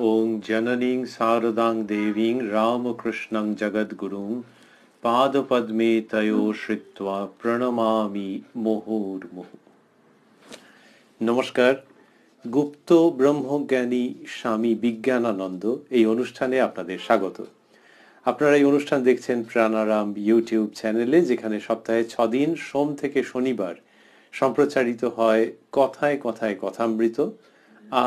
ওং জননীং শারদাং দেবীং রামকৃষ্ণং জগদ্গুরুং পাদপদ্মে তয়ো শ্রিত্বা প্রণমামি মুহুর্মুহু। নমস্কার। গুপ্ত ব্রহ্মজ্ঞানী স্বামী বিজ্ঞানানন্দ এই অনুষ্ঠানে আপনাদের স্বাগত। আপনারা এই অনুষ্ঠান দেখছেন প্রাণারাম ইউটিউব চ্যানেলে, যেখানে সপ্তাহে 6 দিন সোম থেকে শনিবার সম্প্রচারিত হয় কথায় কথায় কথামৃত,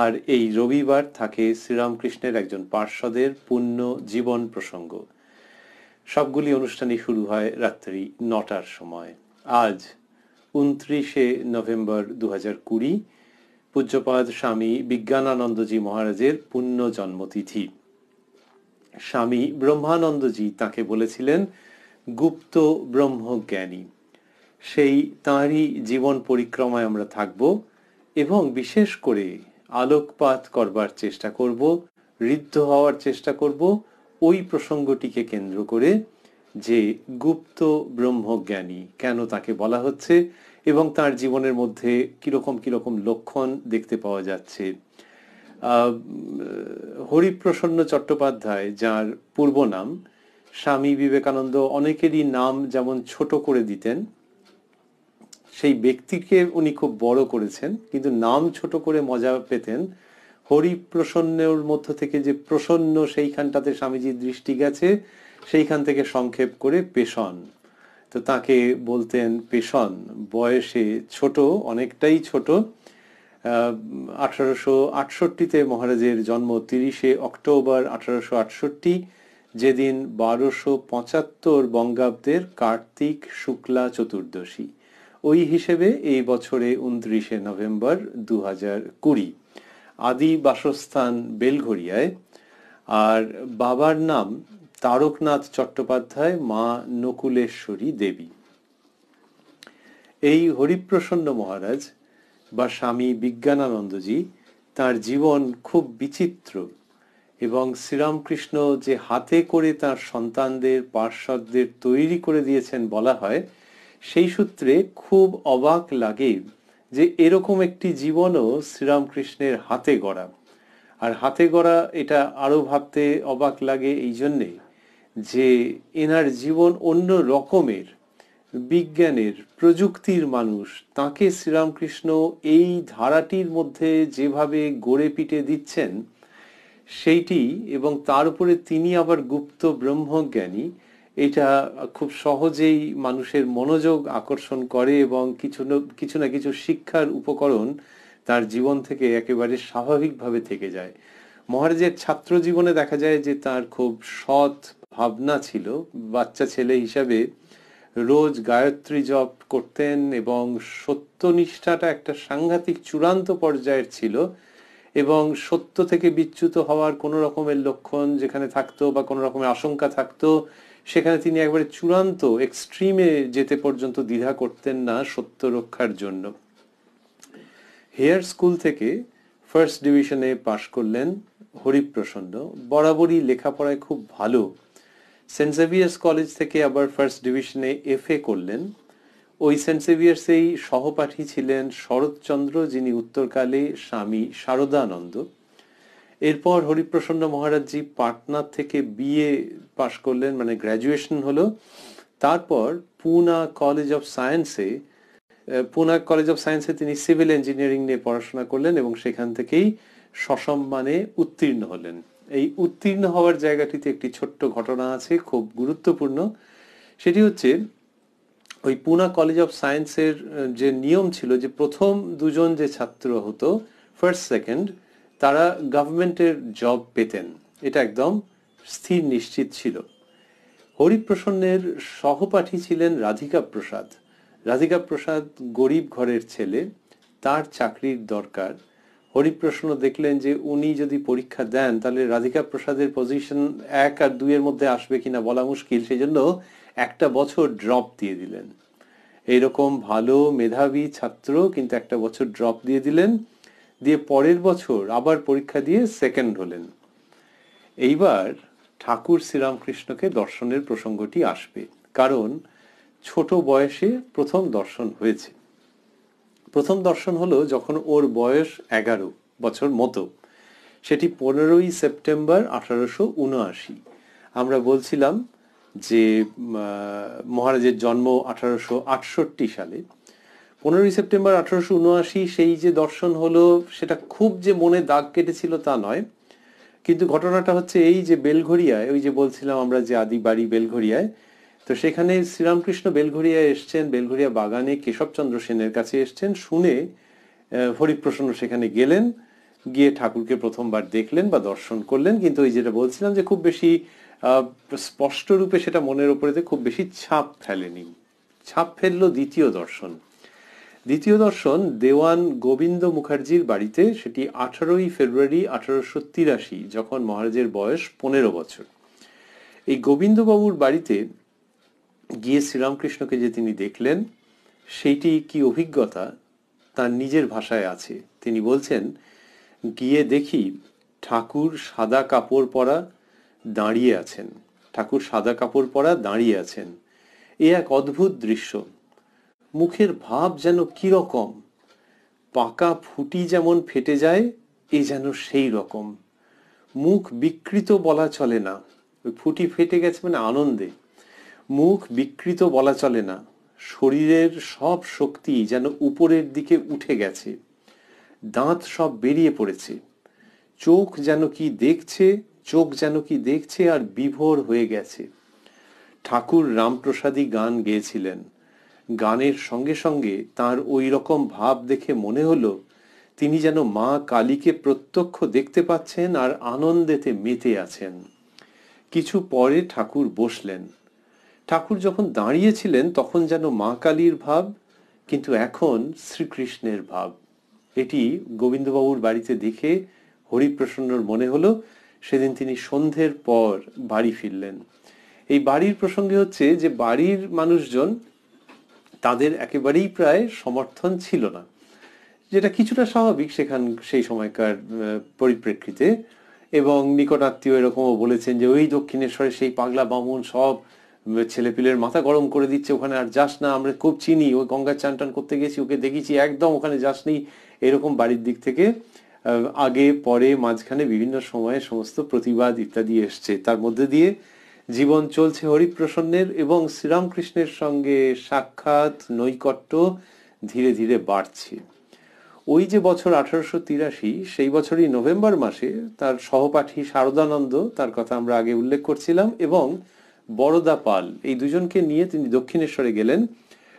আর এই রবিবার থাকে শ্রীরামকৃষ্ণের একজন পার্ষদের পুণ্য জীবন প্রসঙ্গ। সবগুলি অনুষ্ঠানই শুরু হয় রাত্রি 9টার সময়। আজ 29শে নভেম্বর 2020, পূজ্যপাদ স্বামী বিজ্ঞানানন্দজি মহারাজের পুণ্য জন্মতিথি। স্বামী ব্রহ্মানন্দজি তাকে বলেছিলেন গুপ্ত ব্রহ্মজ্ঞানী। সেই তাঁরই জীবন পরিক্রমায় আমরা থাকব এবং বিশেষ করে আলোকপাত করবার চেষ্টা করব, ঋদ্ধ হওয়ার চেষ্টা করব ওই প্রসঙ্গটিকে কেন্দ্র করে, যে গুপ্ত ব্রহ্মজ্ঞানী কেন তাকে বলা হচ্ছে এবং তার জীবনের মধ্যে কিরকম কিরকম লক্ষণ দেখতে পাওয়া যাচ্ছে। হরিপ্রসন্ন চট্টোপাধ্যায়, যার পূর্ব নাম, স্বামী বিবেকানন্দ অনেকেরই নাম যেমন ছোট করে দিতেন, সেই ব্যক্তিকে উনি খুব বড় করেছেন, কিন্তু নাম ছোট করে মজা পেতেন। হরিপ্রসন্নের মধ্য থেকে যে প্রসন্ন, সেইখানটাতে স্বামীজির দৃষ্টি গেছে, সেইখান থেকে সংক্ষেপ করে পেশন। তো তাকে বলতেন পেশন। বয়সে ছোট, অনেকটাই ছোট। 1868-তে মহারাজের জন্ম 30শে অক্টোবর 1868, যেদিন 1275 বঙ্গাব্দের কার্তিক শুক্লা চতুর্দশী। ওই হিসেবে এই বছরে 29শে নভেম্বর 2020। আদি বাসস্থান বেলঘরিয়ায়, আর বাবার নাম তারকনাথ চট্টোপাধ্যায়, মা নকুলেশ্বরী দেবী। এই হরিপ্রসন্ন মহারাজ বা স্বামী বিজ্ঞানানন্দজি, তার জীবন খুব বিচিত্র, এবং শ্রীরামকৃষ্ণ যে হাতে করে তার সন্তানদের পার্ষদদের তৈরি করে দিয়েছেন বলা হয়, সেই সূত্রে খুব অবাক লাগে যে এরকম একটি জীবনও শ্রীরামকৃষ্ণের হাতে গড়া। আর হাতে গড়া এটা আরো ভাবতে অবাক লাগে এই জন্যে যে এনার জীবন অন্য রকমের, বিজ্ঞানের, প্রযুক্তির মানুষ। তাকে শ্রীরামকৃষ্ণ এই ধারাটির মধ্যে যেভাবে গড়ে পিটে দিচ্ছেন সেইটি, এবং তার উপরে তিনি আবার গুপ্ত ব্রহ্মজ্ঞানী, এটা খুব সহজেই মানুষের মনোযোগ আকর্ষণ করে এবং কিছু না কিছু শিক্ষার উপকরণ তার জীবন থেকে একেবারে স্বাভাবিকভাবে থেকে যায়। মহারাজের ছাত্র জীবনে দেখা যায় যে তার খুব সৎ ভাবনা ছিল। বাচ্চা ছেলে হিসাবে রোজ গায়ত্রী জপ করতেন এবং সত্যনিষ্ঠাটা একটা সাংঘাতিক চূড়ান্ত পর্যায়ের ছিল, এবং সত্য থেকে বিচ্যুত হওয়ার কোনো রকমের লক্ষণ যেখানে থাকতো বা কোনো রকমের আশঙ্কা থাকতো, সেখানে তিনি একবারে চূড়ান্ত এক্সট্রিমে যেতে পর্যন্ত দ্বিধা করতেন না সত্য রক্ষার জন্য। হেয়ার স্কুল থেকে ফার্স্ট ডিভিশনে পাশ করলেন হরিপ্রসন্ন। বরাবরই লেখাপড়ায় খুব ভালো। সেন্ট জেভিয়ার্স কলেজ থেকে আবার ফার্স্ট ডিভিশনে FA করলেন। ওই সেন্ট জেভিয়ার্সেই সহপাঠী ছিলেন শরৎচন্দ্র, যিনি উত্তরকালে স্বামী শারদানন্দ। এরপর হরিপ্রসন্ন মহারাজজি পাটনার থেকে BA পাশ করলেন, মানে গ্র্যাজুয়েশন হলো। তারপর পুনা কলেজ অফ সায়েন্সে তিনি সিভিল ইঞ্জিনিয়ারিং নিয়ে পড়াশোনা করলেন এবং সেখান থেকেই সসম্মানে উত্তীর্ণ হলেন। এই উত্তীর্ণ হওয়ার জায়গাটিতে একটি ছোট্ট ঘটনা আছে, খুব গুরুত্বপূর্ণ। সেটি হচ্ছে, ওই পুনা কলেজ অফ সায়েন্সের যে নিয়ম ছিল যে প্রথম দুজন যে ছাত্র হতো, ফার্স্ট সেকেন্ড, তারা গভর্নমেন্টের জব পেতেন, এটা একদম স্থির নিশ্চিত ছিল। হরিপ্রসন্নের সহপাঠী ছিলেন রাধিকা প্রসাদ। রাধিকা প্রসাদ গরিব ঘরের ছেলে, তার চাকরির দরকার। হরিপ্রসন্ন দেখলেন যে উনি যদি পরীক্ষা দেন তাহলে রাধিকা প্রসাদের পজিশন 1 আর 2 এর মধ্যে আসবে কিনা বলা মুশকিল, সেই জন্য একটা বছর ড্রপ দিয়ে দিলেন। এইরকম ভালো মেধাবী ছাত্র কিন্তু একটা বছর ড্রপ দিয়ে দিলেন, দিয়ে পরের বছর আবার পরীক্ষা দিয়ে সেকেন্ড হলেন। এইবার ঠাকুর শ্রীরামকৃষ্ণকে দর্শনের প্রসঙ্গটি আসবে, কারণ ছোট বয়সে প্রথম দর্শন হয়েছে। প্রথম দর্শন হলো যখন ওর বয়স 11 বছর মতো। সেটি 15ই সেপ্টেম্বর 1879। আমরা বলছিলাম যে মহারাজের জন্ম 1868 সালে। 15ই সেপ্টেম্বর 1879 সেই যে দর্শন হলো, সেটা খুব যে মনে দাগ কেটেছিল তা নয়, কিন্তু ঘটনাটা হচ্ছে এই যে বেলঘরিয়ায়, ওই যে বলছিলাম আমরা যে আদি বাড়ি বেলঘরিয়ায়, তো সেখানে শ্রীরামকৃষ্ণ বেলঘরিয়ায় এসছেন, বেলঘরিয়া বাগানে কেশবচন্দ্র সেনের কাছে এসছেন, শুনে হরিপ্রসন্ন সেখানে গেলেন, গিয়ে ঠাকুরকে প্রথমবার দেখলেন বা দর্শন করলেন, কিন্তু ওই যেটা বলছিলাম যে খুব বেশি স্পষ্ট রূপে সেটা মনের উপরেতে খুব বেশি ছাপ ফেলেনি। ছাপ ফেললো দ্বিতীয় দর্শন। দ্বিতীয় দর্শন দেওয়ান গোবিন্দ মুখার্জির বাড়িতে, সেটি 18ই ফেব্রুয়ারি 1883, যখন মহারাজের বয়স 15 বছর। এই গোবিন্দবাবুর বাড়িতে গিয়ে শ্রীরামকৃষ্ণকে যে তিনি দেখলেন, সেইটি কি অভিজ্ঞতা তার নিজের ভাষায় আছে। তিনি বলছেন, গিয়ে দেখি ঠাকুর সাদা কাপড় পরা দাঁড়িয়ে আছেন, ঠাকুর সাদা কাপড় পরা দাঁড়িয়ে আছেন। এ এক অদ্ভুত দৃশ্য। মুখের ভাব যেন কিরকম, পাকা ফুটি যেমন ফেটে যায়, এ যেন সেই রকম। মুখ বিকৃত বলা চলে না, ওই ফুটি ফেটে গেছে মানে আনন্দে। মুখ বিকৃত বলা চলে না, শরীরের সব শক্তি যেন উপরের দিকে উঠে গেছে, দাঁত সব বেরিয়ে পড়েছে, চোখ যেন কি দেখছে, চোখ যেন কি দেখছে আর বিভোর হয়ে গেছে। ঠাকুর রামপ্রসাদী গান গেয়েছিলেন, গানের সঙ্গে সঙ্গে তার ওই রকম ভাব দেখে মনে হলো তিনি যেন মা কালীকে প্রত্যক্ষ দেখতে পাচ্ছেন আর আনন্দেতে মেতে আছেন। কিছু পরে ঠাকুর বসলেন। ঠাকুর যখন দাঁড়িয়েছিলেন তখন যেন মা কালীর ভাব, কিন্তু এখন শ্রীকৃষ্ণের ভাব। এটি গোবিন্দবাবুর বাড়িতে দেখে হরিপ্রসন্নর মনে হলো। সেদিন তিনি সন্ধ্যের পর বাড়ি ফিরলেন। এই বাড়ির প্রসঙ্গে হচ্ছে যে বাড়ির মানুষজন, তাদের একেবারেই প্রায় সমর্থন ছিল না, যেটা কিছুটা স্বাভাবিক সেখান সেই সময়কার পরিপ্রেক্ষিতে। এবং নিকটাত্মীয় এরকমও বলেছেন যে ওই দক্ষিণেশ্বরে সেই পাগলা বামুন সব ছেলেপিলের মাথা গরম করে দিচ্ছে, ওখানে আর যাস না, আমরা খুব চিনি, ওই গঙ্গার চান টান করতে গেছি, ওকে দেখেছি, একদম ওখানে যাস নি। এরকম বাড়ির দিক থেকে আগে পরে মাঝখানে বিভিন্ন সময়ে সমস্ত প্রতিবাদ ইত্যাদি এসছে। তার মধ্যে দিয়ে জীবন চলছে হরিপ্রসন্নের, এবং শ্রীরামকৃষ্ণের সঙ্গে সাক্ষাৎ নৈকট্য ধীরে ধীরে বাড়ছে। ওই যে বছর 1883, সেই বছরই নভেম্বর মাসে তার সহপাঠী শারদানন্দ, তার কথা আমরা আগে উল্লেখ করছিলাম, এবং বরদা পাল, এই দুজনকে নিয়ে তিনি দক্ষিণেশ্বরে গেলেন।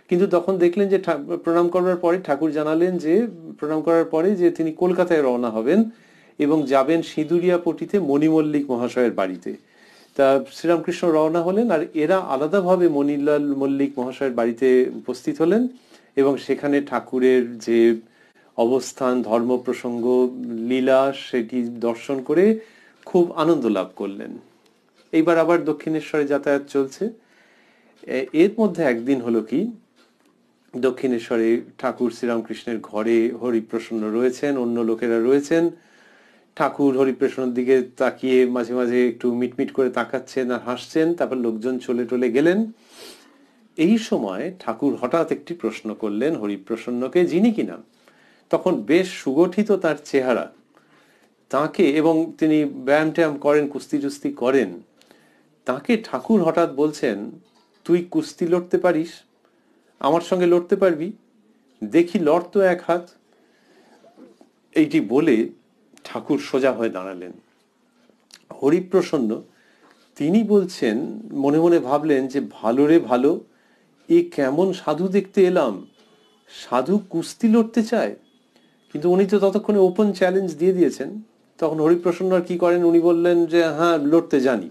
কিন্তু তখন দেখলেন যে প্রণাম করার পরে ঠাকুর জানালেন যে প্রণাম করার পরে যে তিনি কলকাতায় রওনা হবেন এবং যাবেন সিঁদুরিয়াপট্টিতে মণিমল্লিক মহাশয়ের বাড়িতে। তা শ্রীরামকৃষ্ণ রওনা হলেন, আর এরা আলাদাভাবে মণিলাল মল্লিক মহাশয়ের বাড়িতে উপস্থিত হলেন, এবং সেখানে ঠাকুরের যে অবস্থান, ধর্ম প্রসঙ্গ, লীলা, সেটি দর্শন করে খুব আনন্দ লাভ করলেন। এইবার আবার দক্ষিণেশ্বরে যাতায়াত চলছে। এর মধ্যে একদিন হলো কি, দক্ষিণেশ্বরে ঠাকুর শ্রীরামকৃষ্ণের ঘরে হরিপ্রসন্ন রয়েছেন, অন্য লোকেরা রয়েছেন। ঠাকুর হরিপ্রসন্নের দিকে তাকিয়ে মাঝে মাঝে একটু মিটমিট করে তাকাচ্ছেন আর হাসছেন, তারপর লোকজন চলে টলে গেলেন। এই সময় ঠাকুর হঠাৎ একটি প্রশ্ন করলেন হরিপ্রসন্নকে, যিনি কিনা তখন বেশ সুগঠিত তার চেহারা, তাকে, এবং তিনি ব্যায়াম ট্যায়াম করেন, কুস্তি টুস্তি করেন, তাকে ঠাকুর হঠাৎ বলছেন, তুই কুস্তি লড়তে পারিস? আমার সঙ্গে লড়তে পারবি? দেখি লড় তো এক হাত। এইটি বলে ঠাকুর সোজা হয়ে দাঁড়ালেন। হরিপ্রসন্ন তিনি বলছেন, মনে মনে ভাবলেন যে ভালো রে ভালো, এ কেমন সাধু দেখতে এলাম, সাধু কুস্তি লড়তে চায়। কিন্তু উনি তো ততক্ষণে ওপেন চ্যালেঞ্জ দিয়ে দিয়েছেন। তখন হরিপ্রসন্ন আর কি করেন, উনি বললেন যে হ্যাঁ, লড়তে জানি।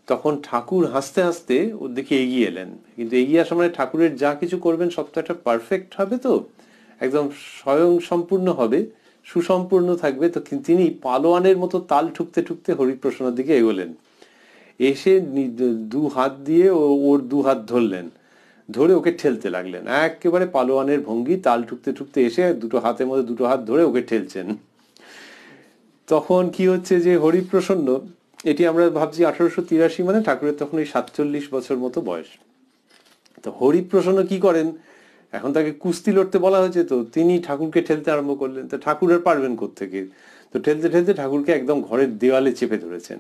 তখন ঠাকুর হাসতে হাসতে ওর দিকে এগিয়ে এলেন, কিন্তু এগিয়ে আসার মানে ঠাকুরের যা কিছু করবেন সব তো একটা পারফেক্ট হবে, তো একদম স্বয়ং সম্পূর্ণ হবে, সুসম্পূর্ণ থাকবে। তো তিনি পালোয়ানের মতো তাল ঠুকতে ঠুকতে হরিপ্রসন্নের দিকে এগোলেন। এসে দু হাত দিয়ে ওর দু হাত ধরলেন, ধরে ওকে ঠেলতে লাগলেন, একেবারে পালোয়ানের ভঙ্গি, তাল ঠুকতে ঠুকতে এসে দুটো হাতের মধ্যে দুটো হাত ধরে ওকে ঠেলছেন। তখন কি হচ্ছে যে হরিপ্রসন্ন, এটি আমরা ভাবছি 1883, মানে ঠাকুরের তখন ওই 47 বছর মতো বয়স। তো হরিপ্রসন্ন কি করেন, এখন তাকে কুস্তি লড়তে বলা হয়েছে, তো তিনি ঠাকুরকে ঠেলতে আরম্ভ করলেন। তো ঠাকুর আর পারবেন কোত্থেকে, তো ঠেলতে ঠেলতে ঠাকুরকে একদম ঘরের দেওয়ালে চেপে ধরেছেন।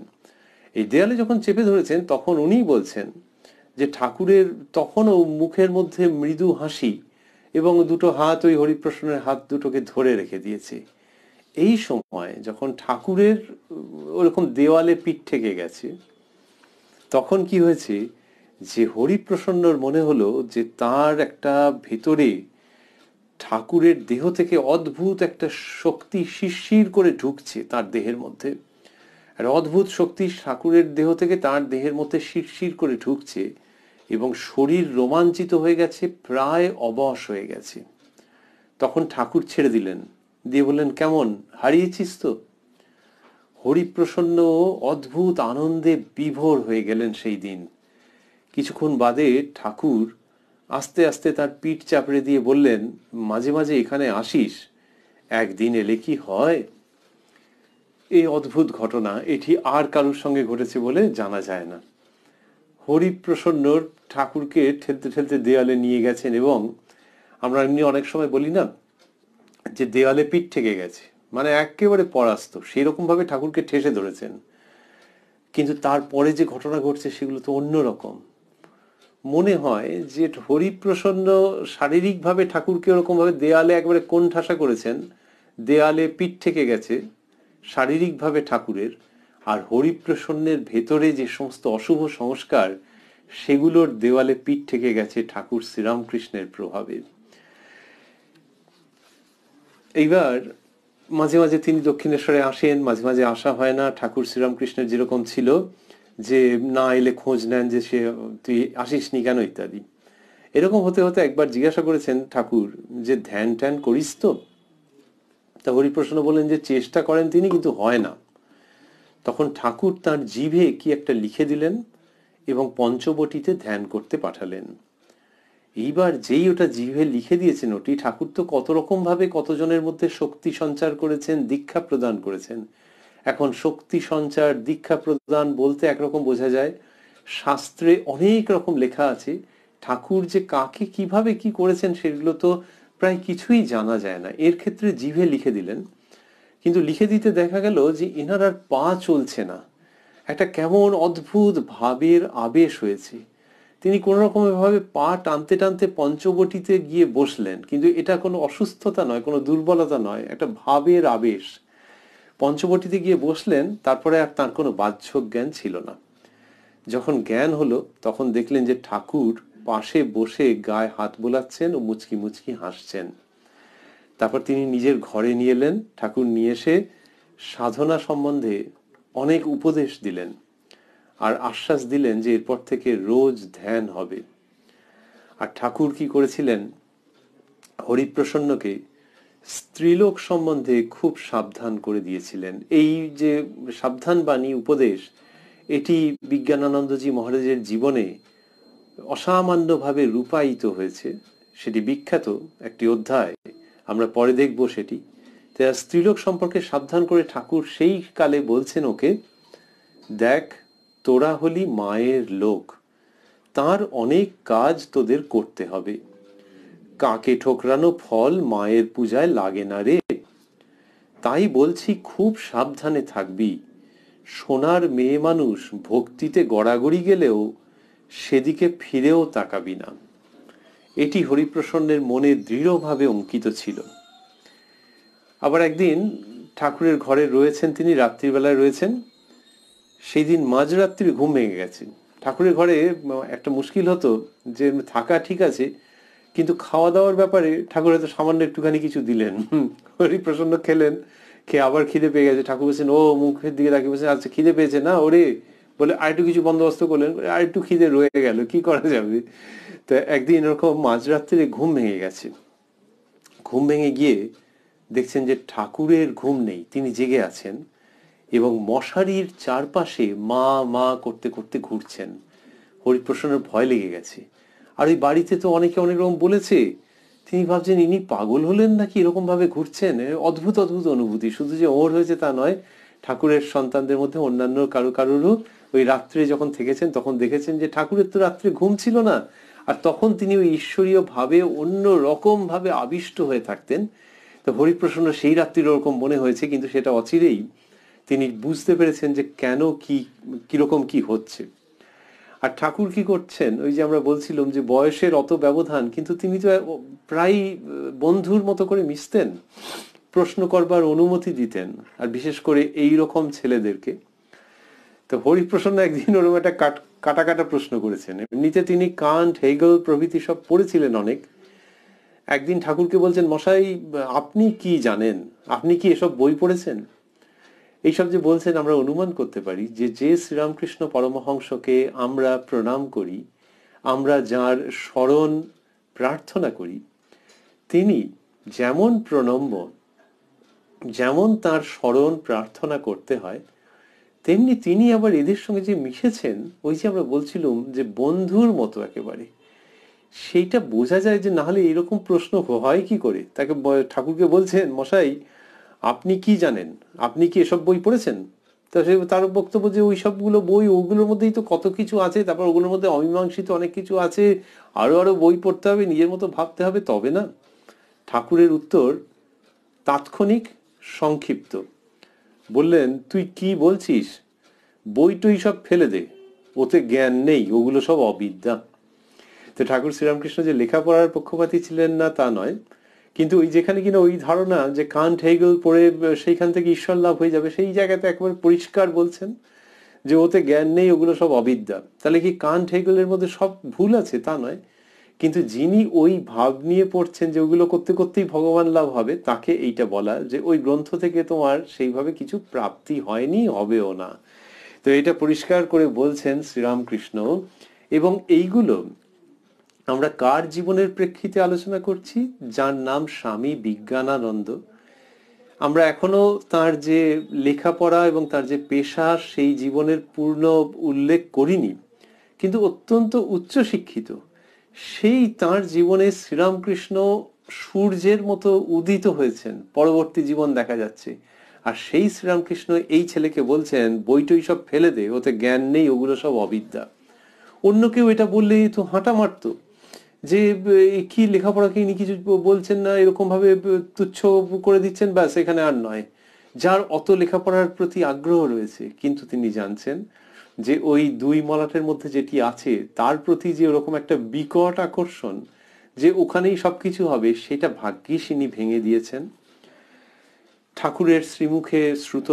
এই দেওয়ালে যখন চেপে ধরেছেন তখন উনিই বলছেন যে ঠাকুরের তখনও মুখের মধ্যে মৃদু হাসি এবং দুটো হাত ওই হরিপ্রসন্নের হাত দুটোকে ধরে রেখে দিয়েছে। এই সময় যখন ঠাকুরের ওরকম দেওয়ালে পিঠ থেকে গেছে, তখন কি হয়েছে যে হরিপ্রসন্নর মনে হলো যে তার একটা ভেতরে ঠাকুরের দেহ থেকে অদ্ভুত একটা শক্তি শিরশির করে ঢুকছে তার দেহের মধ্যে। আর অদ্ভুত শক্তি ঠাকুরের দেহ থেকে তার দেহের মধ্যে শিরশির করে ঢুকছে এবং শরীর রোমাঞ্চিত হয়ে গেছে, প্রায় অবশ হয়ে গেছে। তখন ঠাকুর ছেড়ে দিলেন, দিয়ে বললেন, কেমন, হারিয়েছিস তো? হরিপ্রসন্ন অদ্ভুত আনন্দে বিভোর হয়ে গেলেন সেই দিন। কিছুক্ষণ বাদে ঠাকুর আস্তে আস্তে তার পিঠ চাপড়ে দিয়ে বললেন, মাঝে মাঝে এখানে আসিস, একদিন এলে কি হয়। এই অদ্ভুত ঘটনা এটি আর কারোর সঙ্গে ঘটেছে বলে জানা যায় না। হরিপ্রসন্নর ঠাকুরকে ঠেলতে ঠেলতে দেয়ালে নিয়ে গেছেন এবং আমরা এমনি অনেক সময় বলি না যে দেওয়ালে পিঠ থেকে গেছে, মানে একেবারে পরাস্ত, সেই রকম ভাবে ঠাকুরকে ঠেসে ধরেছেন। কিন্তু তারপরে যে ঘটনা ঘটছে সেগুলো তো অন্যরকম। মনে হয় যে হরিপ্রসন্ন শারীরিকভাবে ঠাকুরকে ওরকম ভাবে দেয়ালে একবারে কোণঠাসা করেছেন, দেয়ালে পিঠ থেকে গেছে শারীরিকভাবে ঠাকুরের, আর হরিপ্রসন্নের ভেতরে যে সমস্ত অশুভ সংস্কার সেগুলোর দেওয়ালে পিঠ থেকে গেছে ঠাকুর শ্রীরামকৃষ্ণের প্রভাবে। এইবার মাঝে মাঝে তিনি দক্ষিণেশ্বরে আসেন, মাঝে মাঝে আসা হয় না। ঠাকুর শ্রীরামকৃষ্ণের যেরকম ছিল যে না এলে খোঁজ নেন যে সে তুই আসিসনি কেন ইত্যাদি, এরকম হতে হতে একবার জিজ্ঞাসা করেছেন ঠাকুর যে ধ্যান ট্যান করিস তো? তা হরিপ্রসন্ন বললেন যে চেষ্টা করেন তিনি, কিন্তু হয় না। তখন ঠাকুর তার জিভে কি একটা লিখে দিলেন এবং পঞ্চবটিতে ধ্যান করতে পাঠালেন। এইবার যেই ওটা জিভে লিখে দিয়েছেন ওটি, ঠাকুর তো কত রকম ভাবে কতজনের মধ্যে শক্তি সঞ্চার করেছেন, দীক্ষা প্রদান করেছেন। এখন শক্তি সঞ্চার, দীক্ষা প্রদান বলতে একরকম বোঝা যায়, শাস্ত্রে অনেক রকম লেখা আছে। ঠাকুর যে কাকে কিভাবে কি করেছেন সেগুলো তো প্রায় কিছুই জানা যায় না। এর ক্ষেত্রে জিভে লিখে দিলেন, কিন্তু লিখে দিতে দেখা গেল যে এনার আর পা চলছে না, একটা কেমন অদ্ভুত ভাবের আবেশ হয়েছে। তিনি কোন রকম ভাবে পা টানতে টানতে পঞ্চবটিতে গিয়ে বসলেন, কিন্তু এটা কোনো অসুস্থতা নয়, কোনো দুর্বলতা নয়, একটা ভাবের আবেশ। পঞ্চবটিতে গিয়ে বসলেন, তারপরে আর তার কোনো বাহ্য জ্ঞান ছিল না। যখন জ্ঞান হলো তখন দেখলেন যে ঠাকুর পাশে বসে গায়ে হাত বোলাচ্ছেন ও মুচকি মুচকি হাসছেন। তারপর তিনি নিজের ঘরে নিয়ে এলেন। ঠাকুর নিয়ে এসে সাধনা সম্বন্ধে অনেক উপদেশ দিলেন আর আশ্বাস দিলেন যে এরপর থেকে রোজ ধ্যান হবে। আর ঠাকুর কি করেছিলেন, হরিপ্রসন্নকে স্ত্রীলোক সম্বন্ধে খুব সাবধান করে দিয়েছিলেন। এই যে সাবধান বাণী উপদেশ, এটি বিজ্ঞানানন্দজি মহারাজের জীবনে অসামান্যভাবে রূপায়িত হয়েছে। সেটি বিখ্যাত একটি অধ্যায়, আমরা পরে দেখব সেটি। তার স্ত্রীলোক সম্পর্কে সাবধান করে ঠাকুর সেই কালে বলছেন ওকে, দেখ তোরা হলি মায়ের লোক, তার অনেক কাজ তোদের করতে হবে। কাকে ঠোকরানো ফল মায়ের পূজায় লাগে না রে। তাই বলছি খুব সাবধানে থাকবি। সোনার মেয়ে মানুষ ভক্তিতে গড়াগড়ি গেলেও সেদিকে ফিরেও তাকাবি না। এটি হরিপ্রসন্নের মনে দৃঢ়ভাবে অঙ্কিত ছিল। আবার একদিন ঠাকুরের ঘরে রয়েছেন, তিনি রাত্রিবেলায় রয়েছেন। সেই দিন মাঝরাত্রি ঘুম ভেঙে গেছে। ঠাকুরের ঘরে একটা মুশকিল হতো যে থাকা ঠিক আছে, কিন্তু খাওয়া দাওয়ার ব্যাপারে ঠাকুর হয়তো সামান্য একটুখানি কিছু দিলেন, হরিপ্রসন্ন খেলেন, খেয়ে আবার খিদে পেয়ে গেছে। ঠাকুর বলছেন, ও মুখের দিকে তাকিয়ে বলছেন, আচ্ছা খিদে পেয়েছে না ওরে, বলে আরেকটু কিছু বন্দোবস্ত করলেন, আরেকটু খিদে রয়ে গেল, কি করা যাবে। তো একদিন এরকম মাঝরাত্রে ঘুম ভেঙে গেছে। ঘুম ভেঙে গিয়ে দেখছেন যে ঠাকুরের ঘুম নেই, তিনি জেগে আছেন এবং মশারির চারপাশে মা মা করতে করতে ঘুরছেন। হরিপ্রসন্নের ভয় লেগে গেছে। আর ওই বাড়িতে তো অনেকে অনেক রকম বলেছে, তিনি ভাবছেন ইনি পাগল হলেন নাকি এরকম ভাবে ঘুরছেন। অদ্ভুত অদ্ভুত অনুভূতি, শুধু যে ওর হয়েছে তা নয়, ঠাকুরের সন্তানদের মধ্যে অন্যান্য কারোরও ওই রাত্রে যখন থেকেছেন তখন দেখেছেন যে ঠাকুরের তো রাত্রে ঘুম ছিল না, আর তখন তিনি ওই ঈশ্বরীয় ভাবে অন্য রকম ভাবে আবিষ্ট হয়ে থাকতেন। তো হরিপ্রসন্ন সেই রাত্রির ওরকম মনে হয়েছে, কিন্তু সেটা অচিরেই তিনি বুঝতে পেরেছেন যে কেন, কিরকম কি হচ্ছে। আর ঠাকুর কি করছেন, ওই যে আমরা বলছিলাম যে বয়সের অত ব্যবধান, কিন্তু তিনি তো প্রায় বন্ধুর মতো করে মিশতেন, প্রশ্ন করবার অনুমতি দিতেন, আর বিশেষ করে এই রকম ছেলেদেরকে। তো হরিপ্রসন্ন একদিন ওরকম একটা কাটা কাটা প্রশ্ন করেছেন। এমনিতে তিনি কান্ট, হেগেল প্রভৃতি সব পড়েছিলেন অনেক। একদিন ঠাকুরকে বলছেন, মশাই আপনি কি জানেন, আপনি কি এসব বই পড়েছেন? এইসব যে বলছেন, আমরা অনুমান করতে পারি যে যে শ্রীরামকৃষ্ণ পরমহংসকে আমরা প্রণাম করি, আমরা যার স্মরণ প্রার্থনা করি, তিনি যেমন প্রণম্য, যেমন তার স্মরণ প্রার্থনা করতে হয়, তেমনি তিনি আবার এদের সঙ্গে যে মিশেছেন, ওই যে আমরা বলছিলাম যে বন্ধুর মতো একেবারে, সেইটা বোঝা যায় যে না হলে এরকম প্রশ্ন হয় কি করে। তাকে ঠাকুরকে বলছেন, মশাই আপনি কি জানেন, আপনি কি এসব বই পড়েছেন? তা সে তার বক্তব্য যে ওই সবগুলো বই, ওগুলোর মধ্যেই তো কত কিছু আছে, তারপর ওগুলোর মধ্যে অমীমাংসিত অনেক কিছু আছে, আরো আরো বই পড়তে হবে, নিজের মতো ভাবতে হবে, তবে না। ঠাকুরের উত্তর তাৎক্ষণিক, সংক্ষিপ্ত। বললেন, তুই কি বলছিস, বই টই সব ফেলে দে, ওতে জ্ঞান নেই, ওগুলো সব অবিদ্যা। তো ঠাকুর শ্রীরামকৃষ্ণ যে লেখাপড়ার পক্ষপাতী ছিলেন না তা নয়, কিন্তু ওই যেখানে কিনা ওই ধারণা যে কান্ট, হেগেল পড়ে সেইখান থেকে ঈশ্বর লাভ হয়ে যাবে, সেই জায়গাতে একেবারে পরিষ্কার বলছেন যে ওতে জ্ঞান নেই, ওগুলো সব অবিদ্যা। তাহলে কি কান্ট, হেগেলের মধ্যে সব ভুল আছে? তা নয়, কিন্তু যিনি ওই ভাব নিয়ে পড়ছেন যে ওগুলো করতে করতেই ভগবান লাভ হবে, তাকে এইটা বলা যে ওই গ্রন্থ থেকে তোমার সেইভাবে কিছু প্রাপ্তি হয়নি, হবেও না। তো এটা পরিষ্কার করে বলছেন শ্রীরামকৃষ্ণ। এবং এইগুলো আমরা কার জীবনের প্রেক্ষিতে আলোচনা করছি? যার নাম স্বামী বিজ্ঞানানন্দ। আমরা এখনো তার যে লেখাপড়া এবং তার যে পেশা, সেই জীবনের পূর্ণ উল্লেখ করিনি, কিন্তু অত্যন্ত উচ্চ শিক্ষিত সেই তার জীবনে শ্রীরামকৃষ্ণ সূর্যের মতো উদিত হয়েছেন, পরবর্তী জীবন দেখা যাচ্ছে। আর সেই শ্রীরামকৃষ্ণ এই ছেলেকে বলছেন, বইটই সব ফেলে দে, ওতে জ্ঞান নেই, ওগুলো সব অবিদ্যা। অন্য কেউ এটা বললে তো হাঁটা মারতো, যে কি লেখাপড়াকে ইনি কিছু বলছেন না, এরকম ভাবে তুচ্ছ করে দিচ্ছেন, ব্যাস এখানে আর নয়। যার অত লেখাপড়ার প্রতি আগ্রহ রয়েছে, কিন্তু তিনি জানছেন যে ওই দুই মলাটের মধ্যে যেটি আছে তার প্রতি যে ওরকম একটা বিকট আকর্ষণ, যে ওখানেই সবকিছু হবে, সেটা ভাগ্যিস ইনি ভেঙে দিয়েছেন। ঠাকুরের শ্রীমুখে শ্রুত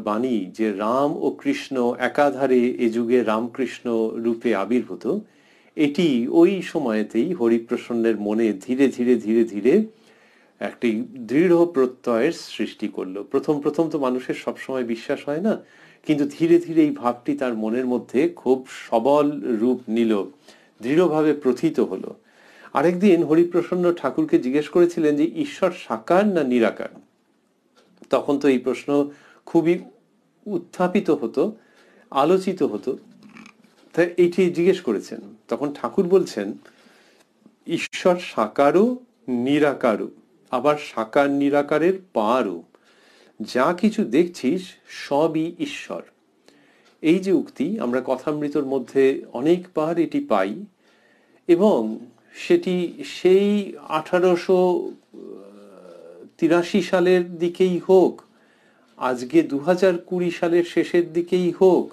বাণী যে রাম ও কৃষ্ণ একাধারে এ যুগে রামকৃষ্ণ রূপে আবির্ভূত, এটি ওই সময়তেই হরিপ্রসন্নের মনে ধীরে ধীরে ধীরে ধীরে একটি দৃঢ় প্রত্যয়ের সৃষ্টি করলো। প্রথম প্রথম তো মানুষের সবসময় বিশ্বাস হয় না, কিন্তু ধীরে ধীরে এই ভাবটি তার মনের মধ্যে খুব সবল রূপ নিল, দৃঢ়ভাবে প্রথিত হলো। আরেকদিন হরিপ্রসন্ন ঠাকুরকে জিজ্ঞেস করেছিলেন যে ঈশ্বর সাকার না নিরাকার। তখন তো এই প্রশ্ন খুবই উত্থাপিত হতো, আলোচিত হতো। তাই এইটি জিজ্ঞেস করেছেন। তখন ঠাকুর বলছেন, ঈশ্বর সাকারও নিরাকারও, আবার সাকার নিরাকারের পারও, যা কিছু দেখছিস সবই ঈশ্বর। এই যে উক্তি আমরা কথামৃতর মধ্যে অনেকবার এটি পাই, এবং সেটি সেই 1883 সালের দিকেই হোক, আজকে 2020 সালের শেষের দিকেই হোক,